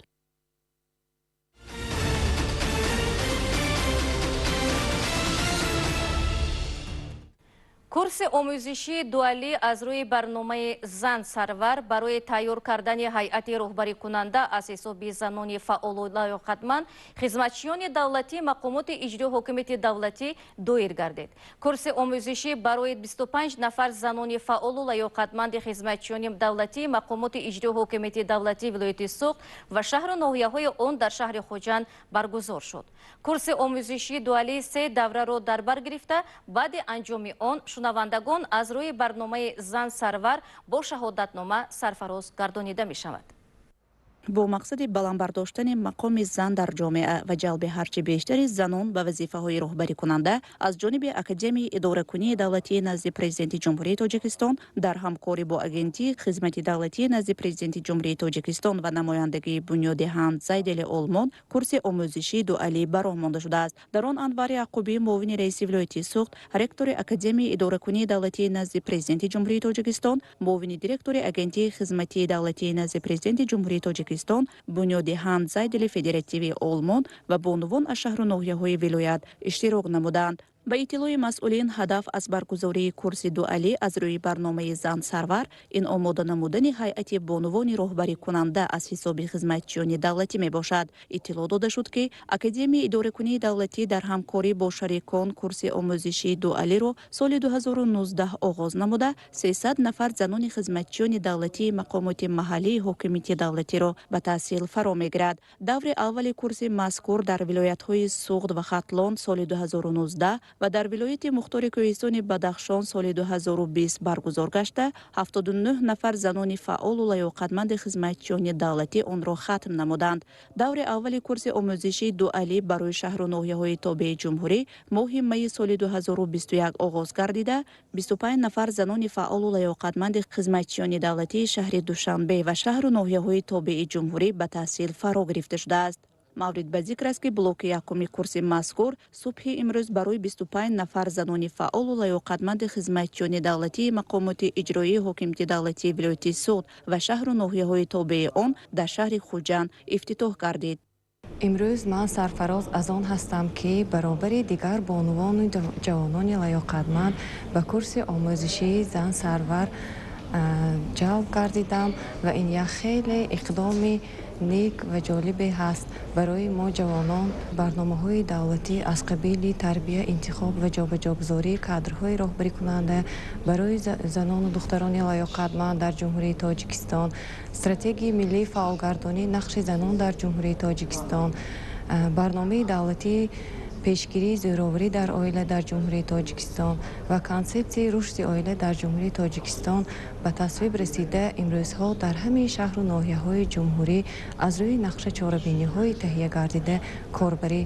курси омӯзишии дуалӣ аз рӯи барномаи зан сарвар барои тайёр кардани ҳайати роҳбарикунанда аз ҳисоби занони фаъолу лаёқатманд хизматчиёни давлатӣ мақомоти иҷрои ҳокимияти давлатӣ доир гардид. Курси омӯзишӣ барои 25 нафар занони фаъолу лаёқатманди хизматчиёни давлатӣ мақомоти иҷрои ҳокимияти давлатӣ вилояти Суғд ва шаҳру ноҳияҳои он дар шаҳри Хоҷанд баргузор шуд. Курси омӯзишии дуалӣ 3 давраро дар бар гирифта, баъди анҷоми он шунавандагон аз рӯи барномаи зан сарвар бо шаҳодатнома сарфароз гардонида мешавад. бо мақсади баландбардоштани мақоми зан дар ҷомеа ва ҷалби ҳарчи бештари занон ба вазифаҳои роҳбарикунанда аз ҷониби Академияи идоракунии давлатии назди Президенти Ҷумҳурии Тоҷикистон дар ҳамкорӣ бо Агентии хизмати давлатии назди Президенти Ҷумҳурии Тоҷикистон ва намояндагии бунёдиҳанд Зайдели Олмон курси омӯзишии дуалӣ ба роҳ монда шудааст. Дар он Анвар Яъқубӣ, муовини раиси вилояти Суғд, ректори Академияи идоракунии давлатии назди Президенти Ҷумҳурии Тоҷикистон, муовини директори Агентии хизмати давлатии назди Президенти Ҷумҳурии Тоҷикистон, бунёдиҳанд Зайдели Федеративии Олмон ва бонувон аз шаҳру ноҳияҳои вилоят иштирок намуданд. ба иттилои масъулин, ҳадаф аз баргузории курси дуалӣ аз рӯи барномаи зан сарвар ин омода намудани ҳайати бонувони роҳбарикунанда аз ҳисоби хизматчиёни давлатӣ мебошад. иттилоъ дода шуд ки Академияи идоракунии давлатӣ дар ҳамкорӣ бо шарикон курси омӯзишии дуалиро соли 2019 оғоз намуда 300 нафар занони хизматчиёни давлатии мақомоти маҳаллии ҳокимияти давлатиро ба таҳсил фаро мегирад. даври аввали курси мазкур дар вилоятҳои Суғд ва Хатлон соли 2019 ва дар вилояти Мухтори Кӯҳистони Бадахшон соли 2020 баргузор гашта 79 нафар занони фаъолу лаёқатманди хизматчиёни давлатӣ онро хатм намуданд. даври аввали курси омӯзишии дуалӣ барои шаҳру ноҳияҳои тобеи ҷумҳурӣ моҳи майи соли 2021 оғоз гардида 25 нафар занони фаъолу лаёқатманди хизматчиёни давлатии шаҳри Душанбе ва шаҳру ноҳияҳои тобеи ҷумҳурӣ ба таҳсил фаро гирифта шудааст. маврид ба зикр аст ки блоки якуми курси мазкур субҳи имрӯз барои 25 нафар занони фаъолу лаёқатманди хизматчиёни давлатии мақомоти иҷроии ҳокимияти давлатии вилояти Суғд ва шаҳру ноҳияҳои тобеи он дар шаҳри Хуҷанд ифтитоҳ гардид. имрӯз ман сарфароз аз он ҳастам ки баробари дигар бонувони ҷавонони лаёқатманд ба курси омӯзишии зан сарвар ҷалб гардидам ва ин як хеле иқдоми нек ва ҷолибе ҳаст барои мо ҷавонон. барномаҳои давлатӣ аз қабили тарбия, интихоб ва ҷобаҷогузории кадрҳои роҳбарикунанда барои занону духтарони лаёқатманд дар ҷумҳурии Тоҷикистон, стратегияи миллии фаъолгардонии нақши занон дар ҷумҳурии Тоҷикистон, барномаи давлатии пешгирии зӯроварӣ дар оила дар ҷумҳурии Тоҷикистон ва консепсияи рушди оила дар ҷумҳурии Тоҷикистон ба тасвиб расида имрӯзҳо дар ҳамаи шаҳру ноҳияҳои ҷумҳурӣ аз рӯи нақша чорабиниҳои таҳия гардида корбарӣ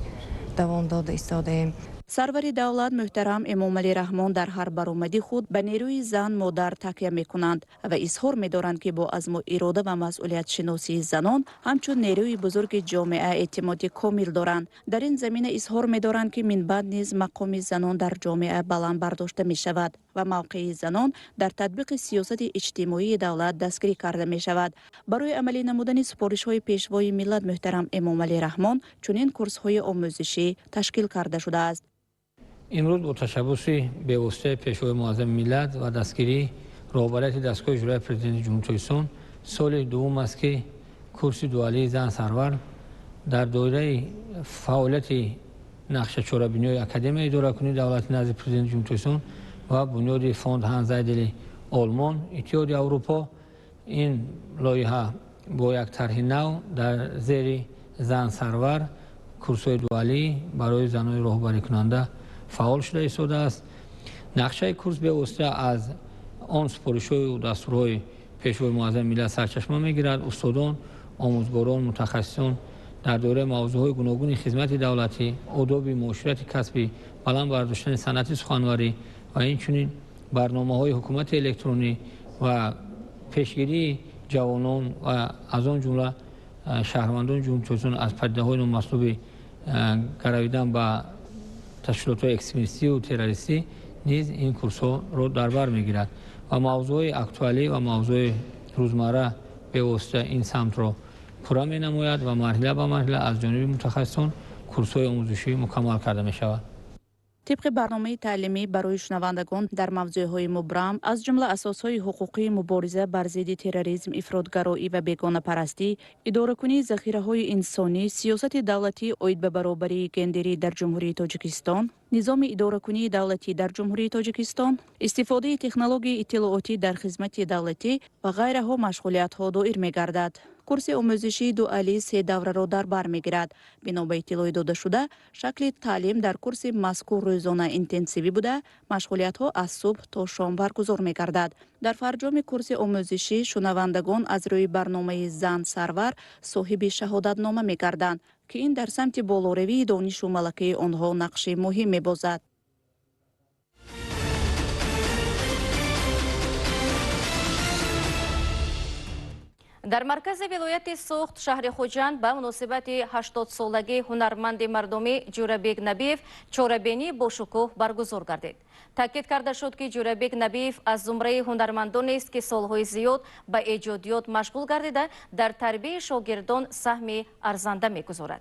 давом дода истодаем. сарвари давлат муҳтарам Эмомалӣ Раҳмон дар ҳар баромади худ ба нерӯи зан модар такя мекунанд ва изҳор медоранд ки бо азму ирода ва масъулиятшиносии занон ҳамчун нерӯи бузурги ҷомеа эътимоди комил доранд. дар ин замина изҳор медоранд ки минбаъд низ мақоми занон дар ҷомеа баланд бардошта мешавад ва мавқеи занон дар татбиқи сиёсати иҷтимоии давлат дастгирӣ карда мешавад. барои амалӣ намудани супоришҳои пешвои миллат муҳтарам Эмомалӣ Раҳмон чунин курсҳои омӯзишӣ ташкил карда шудааст. имрӯз бо ташаббуси бевоситаи пешвои муаззами миллат ва дастгирии роҳбарияти дастгоҳи иҷроии президенти ҷумҳурии Тоҷикистон соли дуввум аст ки курси дуалии зан сарвар дар доираи фаъолияти нақшачорабиниҳои Академияи идоракунии давлати назди президенти ҷумҳурии Тоҷикистон ва бунёди фонд Ҳанс Зайдели Олмон, Иттиҳоди Аврупо ин лоиҳа با یک طرح نو در زیر زن سرور کورس‌های دوالی برای زنان راهبری کننده فعال شده ایستاده است. نقشه کورس به واسطه از آن سپارش‌های و دستورهای پیشوای معظم ملت سرچشمه می‌گیرد. استادان، آموزگاران، متخصصان در دوره موضوعهای گوناگون خدمت دولتی، آداب معاشرت کسبی، بلند برداشتن صنعت سخنوری و اینچنین برنامه‌های حکومت الکترونی و پیشگیری جوانان و از آن جمله شهروندان جمهوری اسلامی از پدیده‌های نامطلوب گرویدن به تشکیلات‌های اکستریمیستی و تروریستی نیز این کورس‌ها را در بر می‌گیرد و موضوع اکتوالی و موضوع روزمره به واسطه این سمت را پورا می‌نماید و مرحله به مرحله از جانب متخصصان کورس‌های آموزشی مکمل کرده می‌شود. طبق برنامه تعلیمی برای شنوندگان در موضوعهای مبرم از جمله اساسهای حقوقی، مبارزه بر ضد تروریسم، افراطگرایی و بیگانه پرستی، اداره‌کنی ذخیره‌های انسانی، سیاست دولتی عاید به برابری گندری در جمهوری تاجیکستان، نظام اداره‌کنی دولتی در جمهوری تاجیکستان، استفاده تکنولوژی اطلاعاتی در خدمت دولتی و غیره مشغولیت‌ها دایر می‌گردد. کورس آموزشی دوالی 3 دوره را در بر می‌گیرد. بنا به اطلاع داده شده، شکل تعلیم در کورس مذکور روزانه اینتنسیوی بوده، مشغولیت‌ها از صبح تا شام برگزار می‌گردد. در فرجام کورس آموزشی شنوندگان از روی برنامه زن سرور صاحب شهادتنامه می‌گردند که این در سمت بالوروی دانش و ملکه آنها نقش مهم می‌بازد. در مرکز ولایت سوخت شهر خوجند به مناسبت 80 سالگی هنرمند مردمی جورابک نبیف چورابینی با شکوه برگزار گردید. تاکید کرده شد که جورابک نبیف از زمره هنرمندان است که سالهای زیاد به ایجادیات مشغول گردیده در تربیت شاگردان سهم ارزنده می‌گذارد.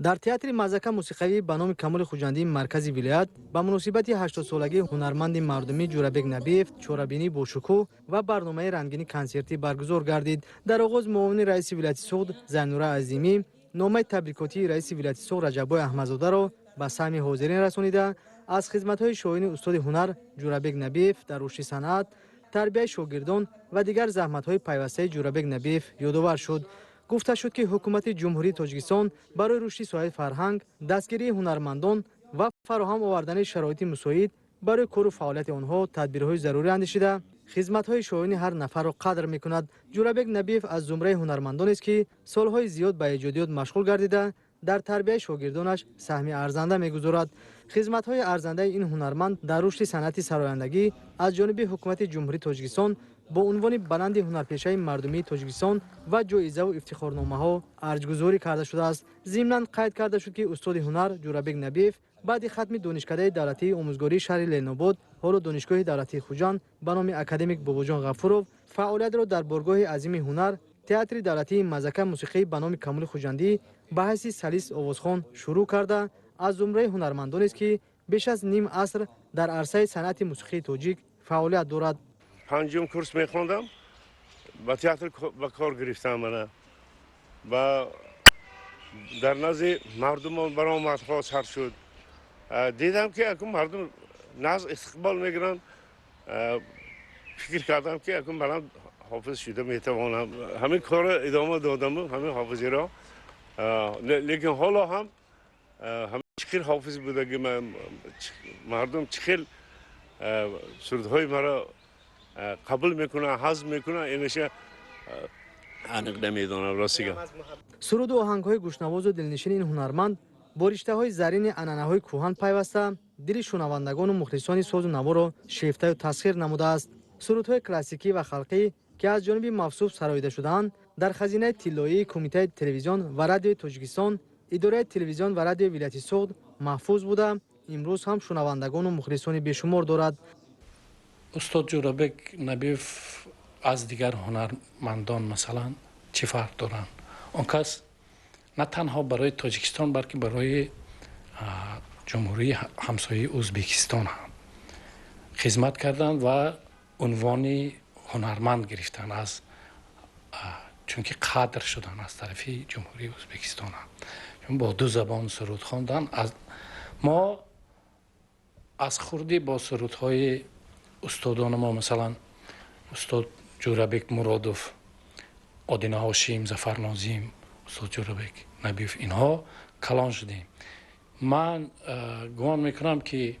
در تئاتر مزاکا موسیقی به نام کمال خوجندی مرکز ولایت به مناسبت 80 سالگی هنرمند مردمی جورابک نبیف چورابینی با شکوه و برنامه رنگین کنسرتی برگزار گردید. در آغاز معاون رئیس ولایت سوخت زینوره عظیمی نامه تبریکاتی رئیس ولایت سوخت رجبای احمدزاده را به سهم حاضرین رسانیده از خدمت‌های شایان استاد هنر جورابک نبیف در رشد صنعت، تربیت شاگردان و دیگر زحمت‌های پیوسته جورابک نبیف یادآور شد. گفته شد که حکومت جمهوری تاجیکستان برای رشد ساحه فرهنگ، دستگیری هنرمندان و فراهم آوردن شرایط مساعد برای کار و فعالیت آنها تدبیرهای ضروری اندیشیده خدمت‌های شایان هر نفر را قدر می‌کند. جورابک نبیف از زمره هنرمندان است که سالهای زیاد به ایجادیات مشغول گردیده در تربیت شاگردانش سهم ارزنده می‌گذارد. خدمت‌های ارزنده این هنرمند در رشد صنعت سرآیندگی از جانب حکومت جمهوری تاجیکستان با عنوان بلند هنرپیشه مردمی تاجیکستان و جایزه و افتخارنامه‌ها ارزگذاری کرده شده است. ضمناً قید کرده شد که استاد هنر جورابک نبیف بعد ختم دانشکده دولتی آموزگاری شهر لنوباد حال دانشگاه دولتی خوجند به نام اکادمیک باباجان غفورов فعالیت را در بارگاه عظیم هنر تئاتر دولتی مزاکا موسیقی به نام کمال خوجندی به حیث سلیس آوازخوان شروع کرده از زمره هنرمندان است که بیش از نیم عصر در عرصه صنعت موسیقی تاجیک فعالیت دارد. پنجم کورس میخوندم با تئاتر با کار گرفتم من و در نزد مردم برآمد خواست شد. دیدم که اکنون مردم ناز استقبال میگیرن. فکر کردم که اکنون من حافظ شده میتوانم همین کار ادامه دادم همین حافظی را. لیکن حالا هم چخیل حافظ بوده که مردم چخیل سرودهای مرا قبول میکنه، هضم میکنه، اینش انق نمیدونم راستی. سرود و آهنگ‌های گوشنواز و دلنشین این هنرمند با رشته‌های زرین عنعنه‌های کهن پیوسته دل شنوندگان و مخلصان ساز و نوا را شیفته و تسخیر نموده است. سرودهای کلاسیکی و خلقی که از جانب موصوف سراییده شده‌اند در خزینه طلایی کمیته تلویزیون و رادیو تاجیکستان اداره تلویزیون و رادیو ولایت سوخت محفوظ بوده امروز هم شنوندگان و مخلصان بیشمار دارد. استاد جورابک نبیف از دیگر هنرمندان مثلا چه فرق دارند؟ آن کس نه تنها برای تاجیکستان بلکه برای جمهوری همسایه ازبکستان هم خدمت کردند و عنوان هنرمند گرفتند از چون که قدر شدن از طرف جمهوری ازبکستان هم چون با 2 زبان سرود خواندن. ما از خوردی با سرودهای استادان ما مثلا استاد جورابک مرادوف Одина Ҳошим, Зафар Нозим, Устод Ҷӯрабек Набиев инҳо калон шудем. Ман гумон мекунам ки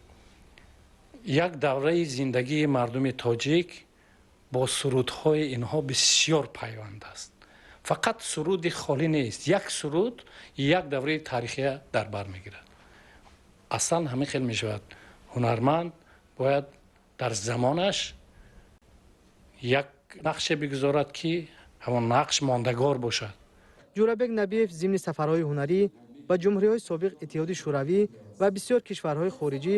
як давраи зиндагии мардуми тоҷик бо сурудҳои инҳо бисёр пайванд аст. Фақат суруди холӣ нест. Як суруд як давраи таърихия дар бар мегирад. аслан ҳамин хел мешавад. ҳунарманд бояд дар замонаш як нақше бигузорад ки ҳамон нақш мондагор бошад. ҷӯрабек Набиев зимни сафарҳои ҳунарӣ ба ҷумҳуриҳои собиқ Иттиҳоди Шӯравӣ ва бисёр кишварҳои хориҷӣ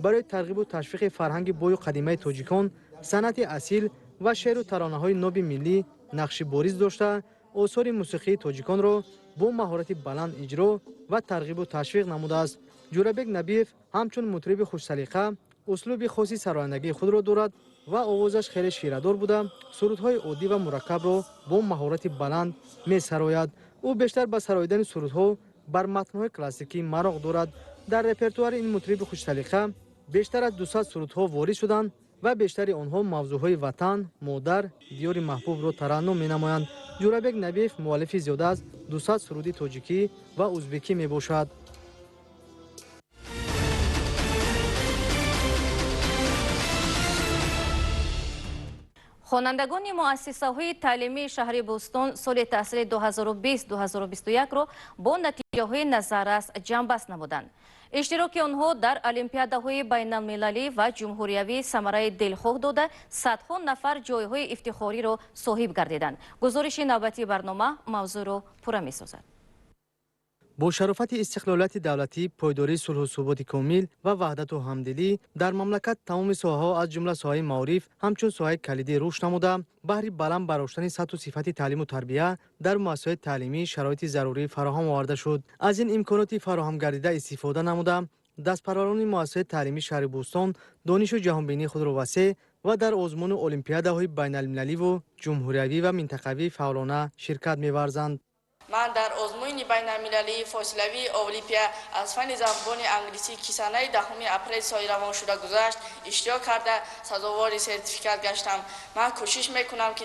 барои тарғибу ташвиқи фарҳанги бою қадимаи тоҷикон, санъати асил ва шеъру таронаҳоиноби миллӣ нақши бориз дошта, осори мусиқии тоҷиконро бо маҳорати баланд иҷро ва тарғибу ташвиқ намудааст. ҷӯрабек Набиев ҳамчун мутриби хушсалиқа услуби хоси сарояндагии худро дорад ва овозаш хеле ширадор буда сурудҳои оддӣ ва мураккабро бо маҳорати баланд месарояд. ӯ бештар ба сароидани сурудҳо бар матнҳои классикӣ мароғ дорад. дар репертуари ин мутриби хушсалиқа бештар аз 200 сурудҳо ворид шуданд ва бештари онҳо мавзӯъҳои ватан, модар, диёри маҳбубро тараннум менамоянд. ҷӯрабек Набиев муаллифи зиёда аз 200 суруди тоҷикӣ ва узбекӣ мебошад. хонандагони муассисаҳои таълимии шаҳри Бӯстон соли таҳсилии 2020-2021-ро бо натиҷаҳои назаррас ҷамъбаст намуданд. иштироки онҳо дар олимпиадаҳои байналмилалӣ ва ҷумҳуриявӣ самараи дилхоҳ дода садҳо нафар ҷойҳои ифтихориро соҳиб гардиданд. гузориши навбатии барнома мавзӯъро пурра месозад. бо шарофати истиқлолияти давлатӣ, пойдории сулҳу суботи комил ва ваҳдату ҳамдилӣ дар мамлакат тамоми соҳаҳо аз ҷумла соҳаи маориф ҳамчун соҳаи калидӣ рушд намуда, баҳри баланд бароштани сатҳу сифати таълиму тарбия дар муассисаҳои таълимӣ шароити зарурӣ фароҳам оварда шуд. аз ин имконоти фароҳам гардида истифода намуда, дастпарварони муассисаҳои таълимии шаҳри Бӯстон донишу ҷаҳонбинии худро васеъ ва дар озмуну олимпиадаҳои байналмилаливу ҷумҳуриявӣ ва минтақавӣ фаъолона ширкат меварзанд. من در آزمون بین المللی فاصلوی اولمپیا از فن زبان انگلیسی که سنه 10 اپریل سال روان شده گذشت اشتراک کرده سزاوار سرتیفیکات گشتم. من کوشش میکنم که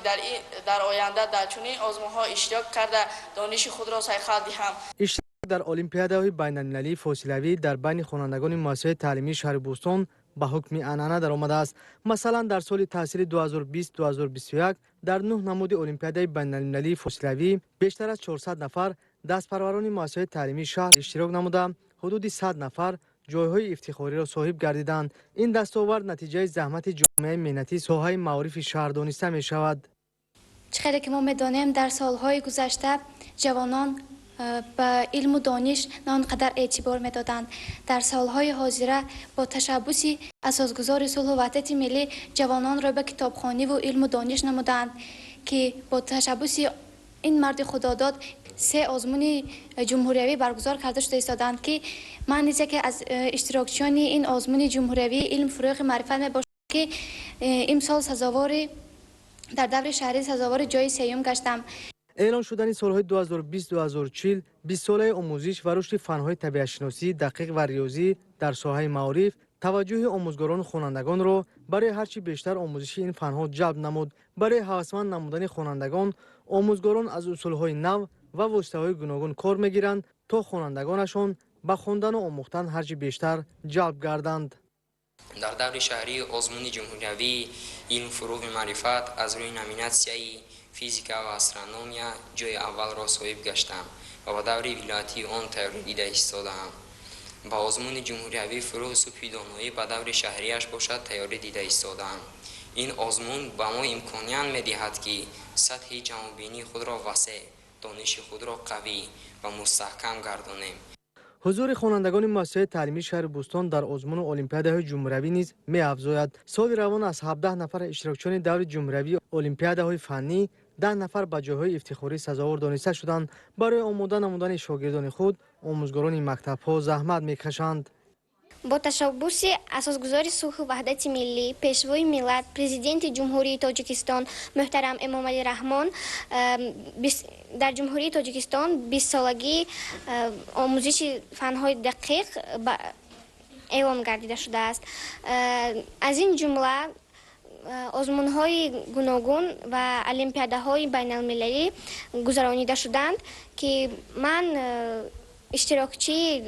در آینده در چنین آزمون‌ها اشتراک کرده دانش خود را سیخل دهم. اشتراک در المپیادهای بین المللی فاصلوی در بین خوانندگان مؤسسه تعلیمی شهر بوستون به حکم عنعنه درآمده است. مثلا در سال تحصیلی 2020-2021 در 9 نمود المپیادهای بین المللی فاصلوی بیشتر از 400 نفر دستپروران مؤسسه تعلیمی شهر اشتراک نموده حدود 100 نفر جایهای افتخاری را صاحب گردیدند. این دستاورد نتیجه زحمت جامعه مهنتی ساحه معارف شهر دانسته می شود. چقدر که ما می‌دانیم در سالهای گذشته جوانان به علم و دانش نه آنقدر اعتبار می‌دادند. در سالهای حاضره با تشبث اساسگذار صلح و وحدت ملی جوانان را به کتابخوانی و علم و دانش نمودند که با تشبث این مرد خداداد 3 آزمون جمهوریوی برگزار کرده شده ایستادند که من نیز که از اشتراکچیان این آزمون جمهوریوی علم فروغ معرفت میباشم که امسال سزاوار در دور شهری سزاوار جای سیوم گشتم. اعلان شدن سالهای 2020-2040 20 ساله آموزش و رشد فنهای طبیعت‌شناسی دقیق و ریاضی در ساحه معارف توجه آموزگاران و خوانندگان را برای هرچی بیشتر آموزش این فنها جلب نمود. برای هوسمند نمودن خوانندگان آموزگاران از اصولهای نو و واسطه‌های گوناگون کار می‌گیرند تا خوانندگانشان به خواندن و آموختن هرچی بیشتر جلب گردند. در دور شهری آزمون جمهوریوی علم فروغ معرفت از روی نامیناسیای فیزیکا و استرونومیا جای اول را صاحب گشتم و با دور ولایتی آن تیاری دیده ایستادم. با آزمون جمهوریوی فروغ سوپی دانایی با دور شهریش باشد تیاری دیده ایستادم. این آزمون به ما امکانیت می‌دهد که سطح جهانبینی خود را وسیع، دانش خود را قوی و مستحکم گردانیم. حضور خوانندگان مؤسسه تعلیمی شهر بوستان در آزمون المپیادهای جمهوریوی نیز می‌افزاید. سال روان از 17 نفر اشتراکچیان دور جمهوریوی المپیادهای فنی 10 نفر به جایهای افتخاری سزاوار دانسته شدند. برای آموزش نمودن شاگردان خود آموزگاران مکتب‌ها زحمت می‌کشند. با تشبث اساسگذار صلح و وحدت ملی، پیشوای ملت، پرزیدنت جمهوری تاجیکستان محترم امام علی رحمان در جمهوری تاجیکستان 20 سالگی آموزش فنهای دقیق اعلام گردیده شده است. از این جمله آزمون‌های گوناگون و المپیادهای بین‌المللی گذرانیده شدند که من اشتراکچی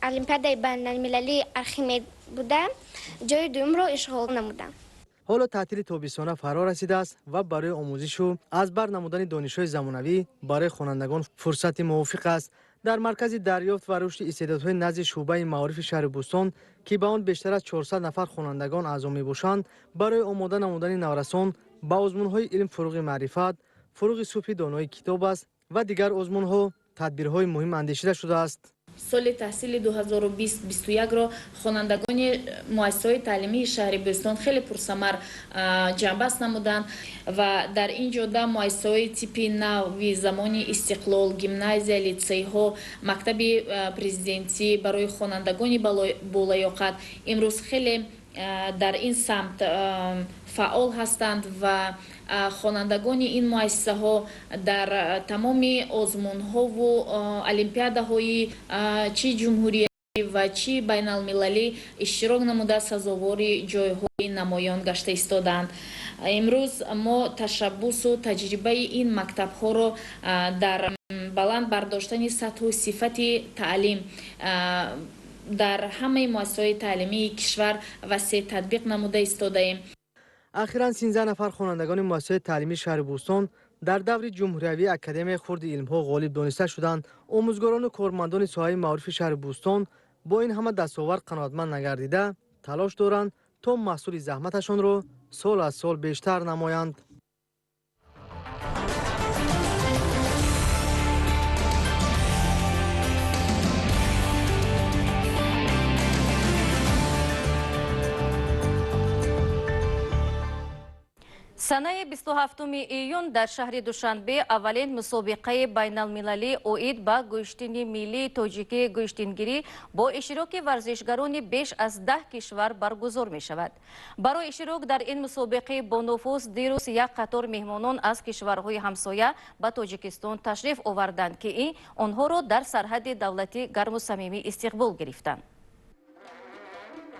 المپیاد بین‌المللی آرخیمید بودم، جای دوم را اشغال نمودم. حالا تعطیل تابستانه فرا رسیده است و برای آموزش و از بر نمودن دانش‌های زمانوی برای خوانندگان فرصت موافق است. در مرکز دریافت و رشد استعدادهای نزد شعبه معارف شهر بوستان که به آن بیشتر از 400 نفر خوانندگان اعضا می‌باشند، برای آماده نمودن نورسان به آزمون‌های علم فروغ معرفت، فروغ صبح دانایی کتاب است و دیگر آزمون‌ها تدبیرهای مهم اندیشیده شده است. سال تحصیل 2020-21 را خوانندگان مؤسسه‌های تعلیمی شهر بوستان خیلی پرثمر جنبست نمودند و در این جاده مؤسسه‌های تیپی نو زمانی استقلال، گیمنازیا، لیسی‌ها، مکتب پرزیدنتی برای خوانندگان بالیاقت امروز خیلی در این سمت فعال هستند و خوانندگان این مؤسسه ها در تمام آزمون ها و المپیاده های چی جمهوری و چی بین المللی اشتراک نموده سزاوار جایهای نمایان گشته ایستادند. امروز ما تشبس و تجربه این مکتب ها را در بلند برداشتن سطح و صفت تعلیم در همه مؤسسه‌های تعلیمی کشور وسیع تطبیق نموده ایستاده ایم. اخیراً 13 نفر خوانندگان مؤسسه تعلیمی شهر بوستان در دور جمهوری اکادمی خرد علم‌ها غالب دانسته شدند. آموزگاران و کارمندان ساحه معارف شهر بوستان با این همه دستاورد قناعتمند نگردیده تلاش دارند تا محصول زحمتشان را سال از سال بیشتر نمایند. سنه 27 ایون در شهر دوشنبه اولین مسابقه بین المللی اوید با گوشتنی ملی تاجیکی گوشتنگیری با اشتراک ورزشگران بیش از 10 کشور برگزار می شود. برای اشتراک در این مسابقه با نفوذ دیروز یک قطار مهمانان از کشورهای همسایه به تاجیکستان تشریف آوردند که آنها را در سرحد دولتی گرم و صمیمی استقبال گرفتند.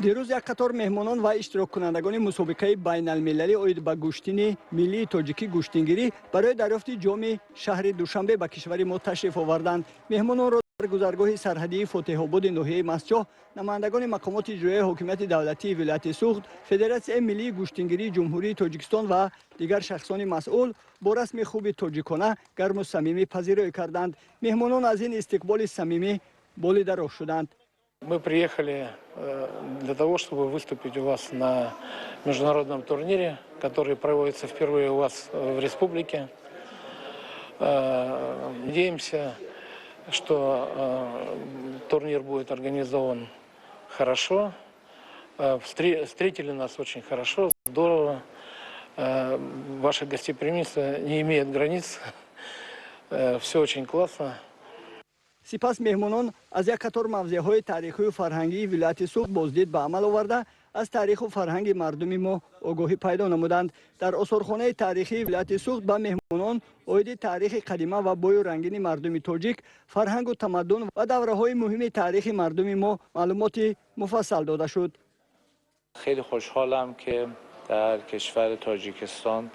دیروز یک قطار مهمانان و اشتراک کنندگان مسابقه بین المللی اوید به گوشتنی ملی تاجیکی گوشتنگیری برای دریافت جام شهر دوشنبه به کشور ما تشریف آوردند. مهمانان را در گذرگاه سرحدی فاتح آباد ناحیه مسجح نمایندگان مقامات اجرایی حکومت دولتی ولایت سوخت، فدراسیون ملی گوشتنگیری جمهوری تاجیکستان و دیگر شخصان مسئول با رسم خوب تاجیکانه گرم و صمیمی پذیرایی کردند. مهمانان از این استقبال صمیمی بالیده راه شدند. Мы приехали для того, чтобы выступить у вас на международном турнире, который проводится впервые у вас в республике. Надеемся, что турнир будет организован хорошо. Встретили нас очень хорошо, здорово. Ваше гостеприимство не имеет границ. Все очень классно. سپس مهمانان از یک قطار موضوعهای تاریخی و فرهنگی ولایت سوخت بازدید به عمل آورده از تاریخ و فرهنگ مردم ما آگاهی پیدا نمودند. در آثارخانه تاریخی ولایت سوخت به مهمانان اوید تاریخ قدیمه و بوی و رنگین مردم تاجیک، فرهنگ و تمدن و دوره‌های مهم تاریخ مردم ما معلومات مفصل داده شد. خیلی خوشحالم که در کشور تاجیکستان،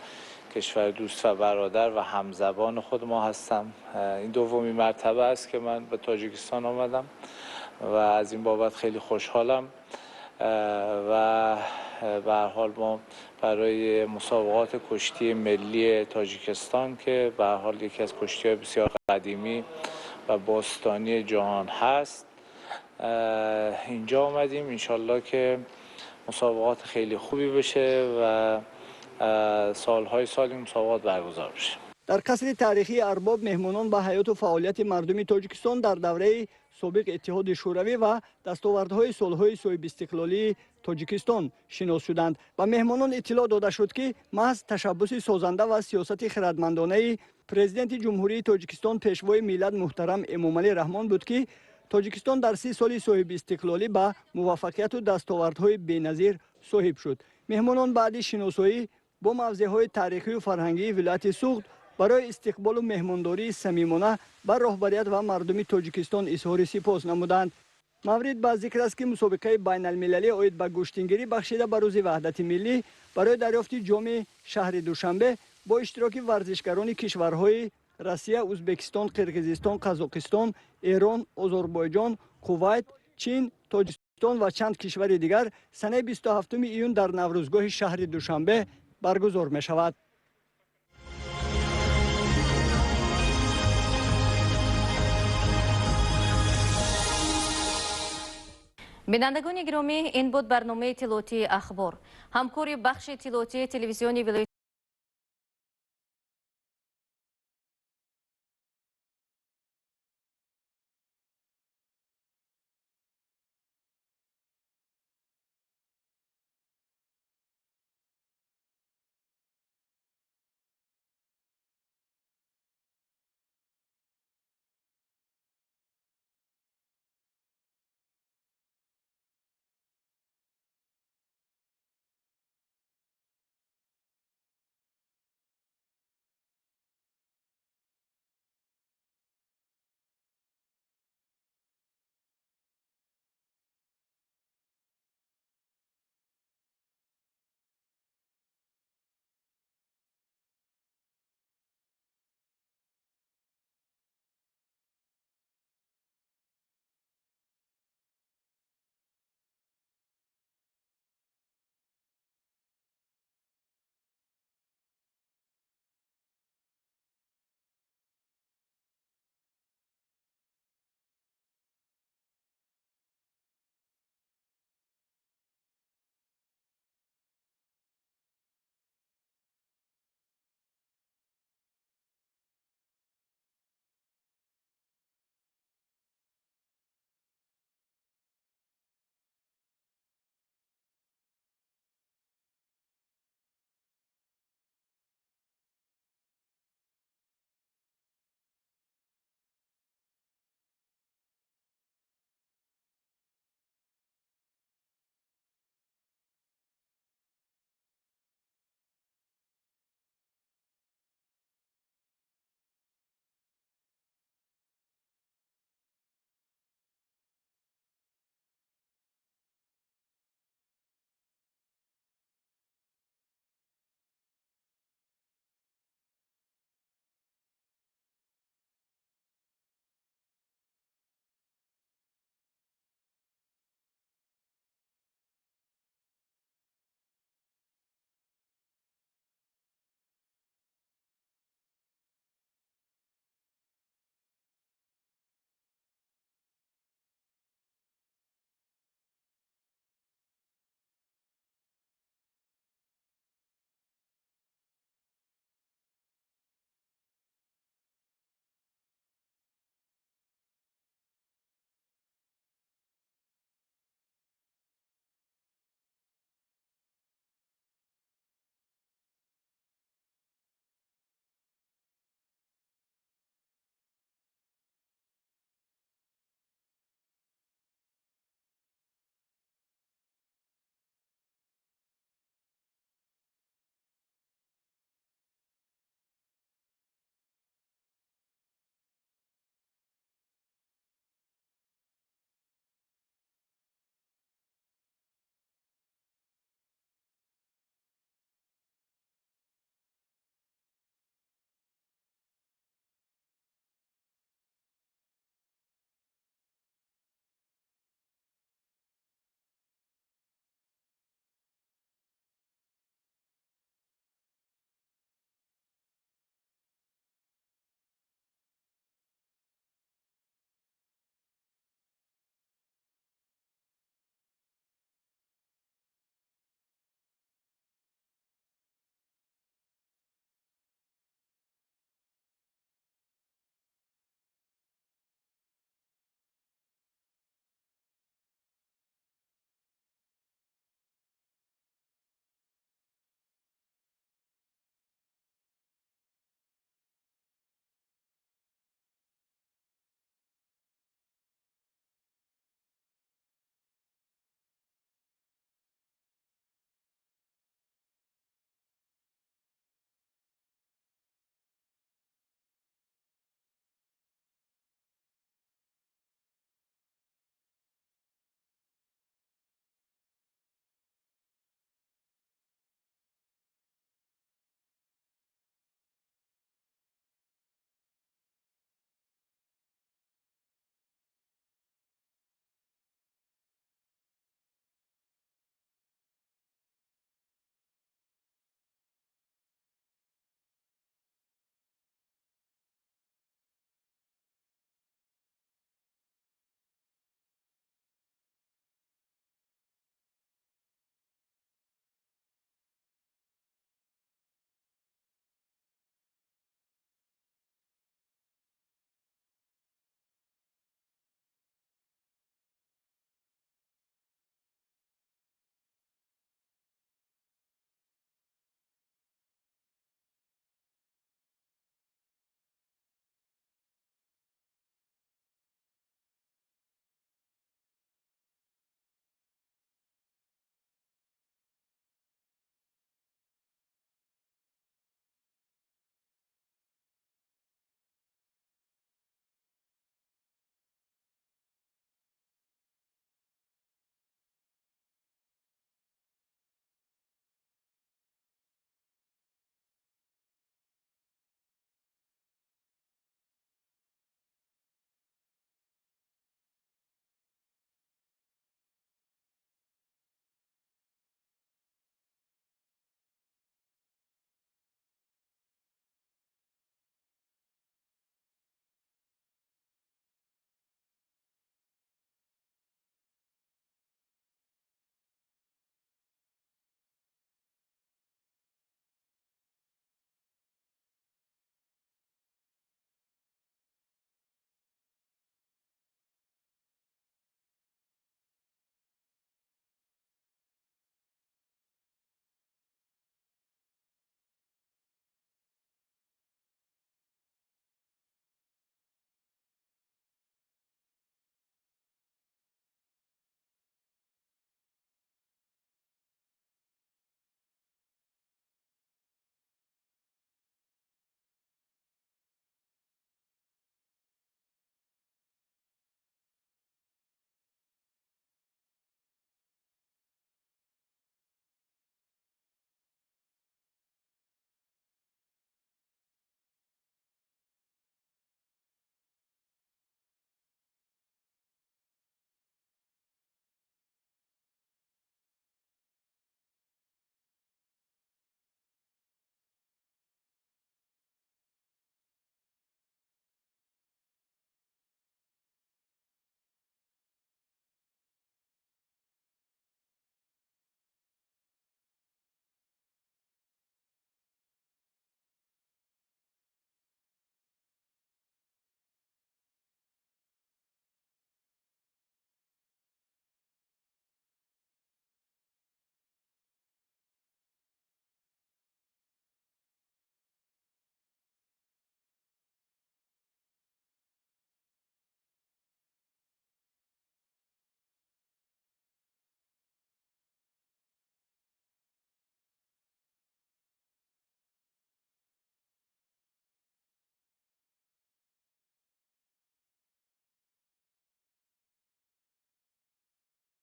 کشور دوست و برادر و همزبان خود ما هستم. این دومین مرتبه است که من به تاجیکستان آمدم و از این بابت خیلی خوشحالم و به هر حال ما برای مسابقات کشتی ملی تاجیکستان که به هر حال یکی از کشتی‌های بسیار قدیمی و باستانی جهان هست اینجا آمدیم. انشالله که مسابقات خیلی خوبی بشه و سالهای سال این مسابقات برگزار بشه. در قصر تاریخی ارباب مهمانان به حیات و فعالیت مردم تاجیکستان در دوره سابق اتحاد شوروی و دستاوردهای صلح‌های صاحب استقلالی تاجیکستان شناس شدند. و مهمانان اطلاع داده شد که محض تشبث سازنده و سیاست خردمندانه پرزیدنت جمهوری تاجیکستان پیشوای ملت محترم امامعلی رحمان بود که تاجیکستان در 30 سال صاحب استقلالی به موفقیت و دستاوردهای بی‌نظیر صاحب شد. مهمانان بعد شناسایی با موضوعهای تاریخی و فرهنگی ولایت سوخت برای استقبال و مهمانداری صمیمانه بر رهبریت و مردم تاجیکستان اظهار سپاس نمودند. маврид ба зикр аст ки мусобиқаи байналмилалӣ оид ба гӯштингирӣ бахшида ба рӯзи ваҳдати миллӣ барои дарёфти ҷоми шаҳри душанбе бо иштироки варзишгарони кишварҳои Россия, Узбекистон, Қирғизистон, Қазоқистон, Эрон, Озарбойҷон, Кувайт, Чин, Тоҷикистон ва чанд кишвари дигар санаи 27 июн дар наврӯзгоҳи шаҳри Душанбе баргузор мешавад. бинандагони гиромӣ, ин буд барномаи иттилоотии ахбор. ҳамкори бахши иттилоотии телевизиони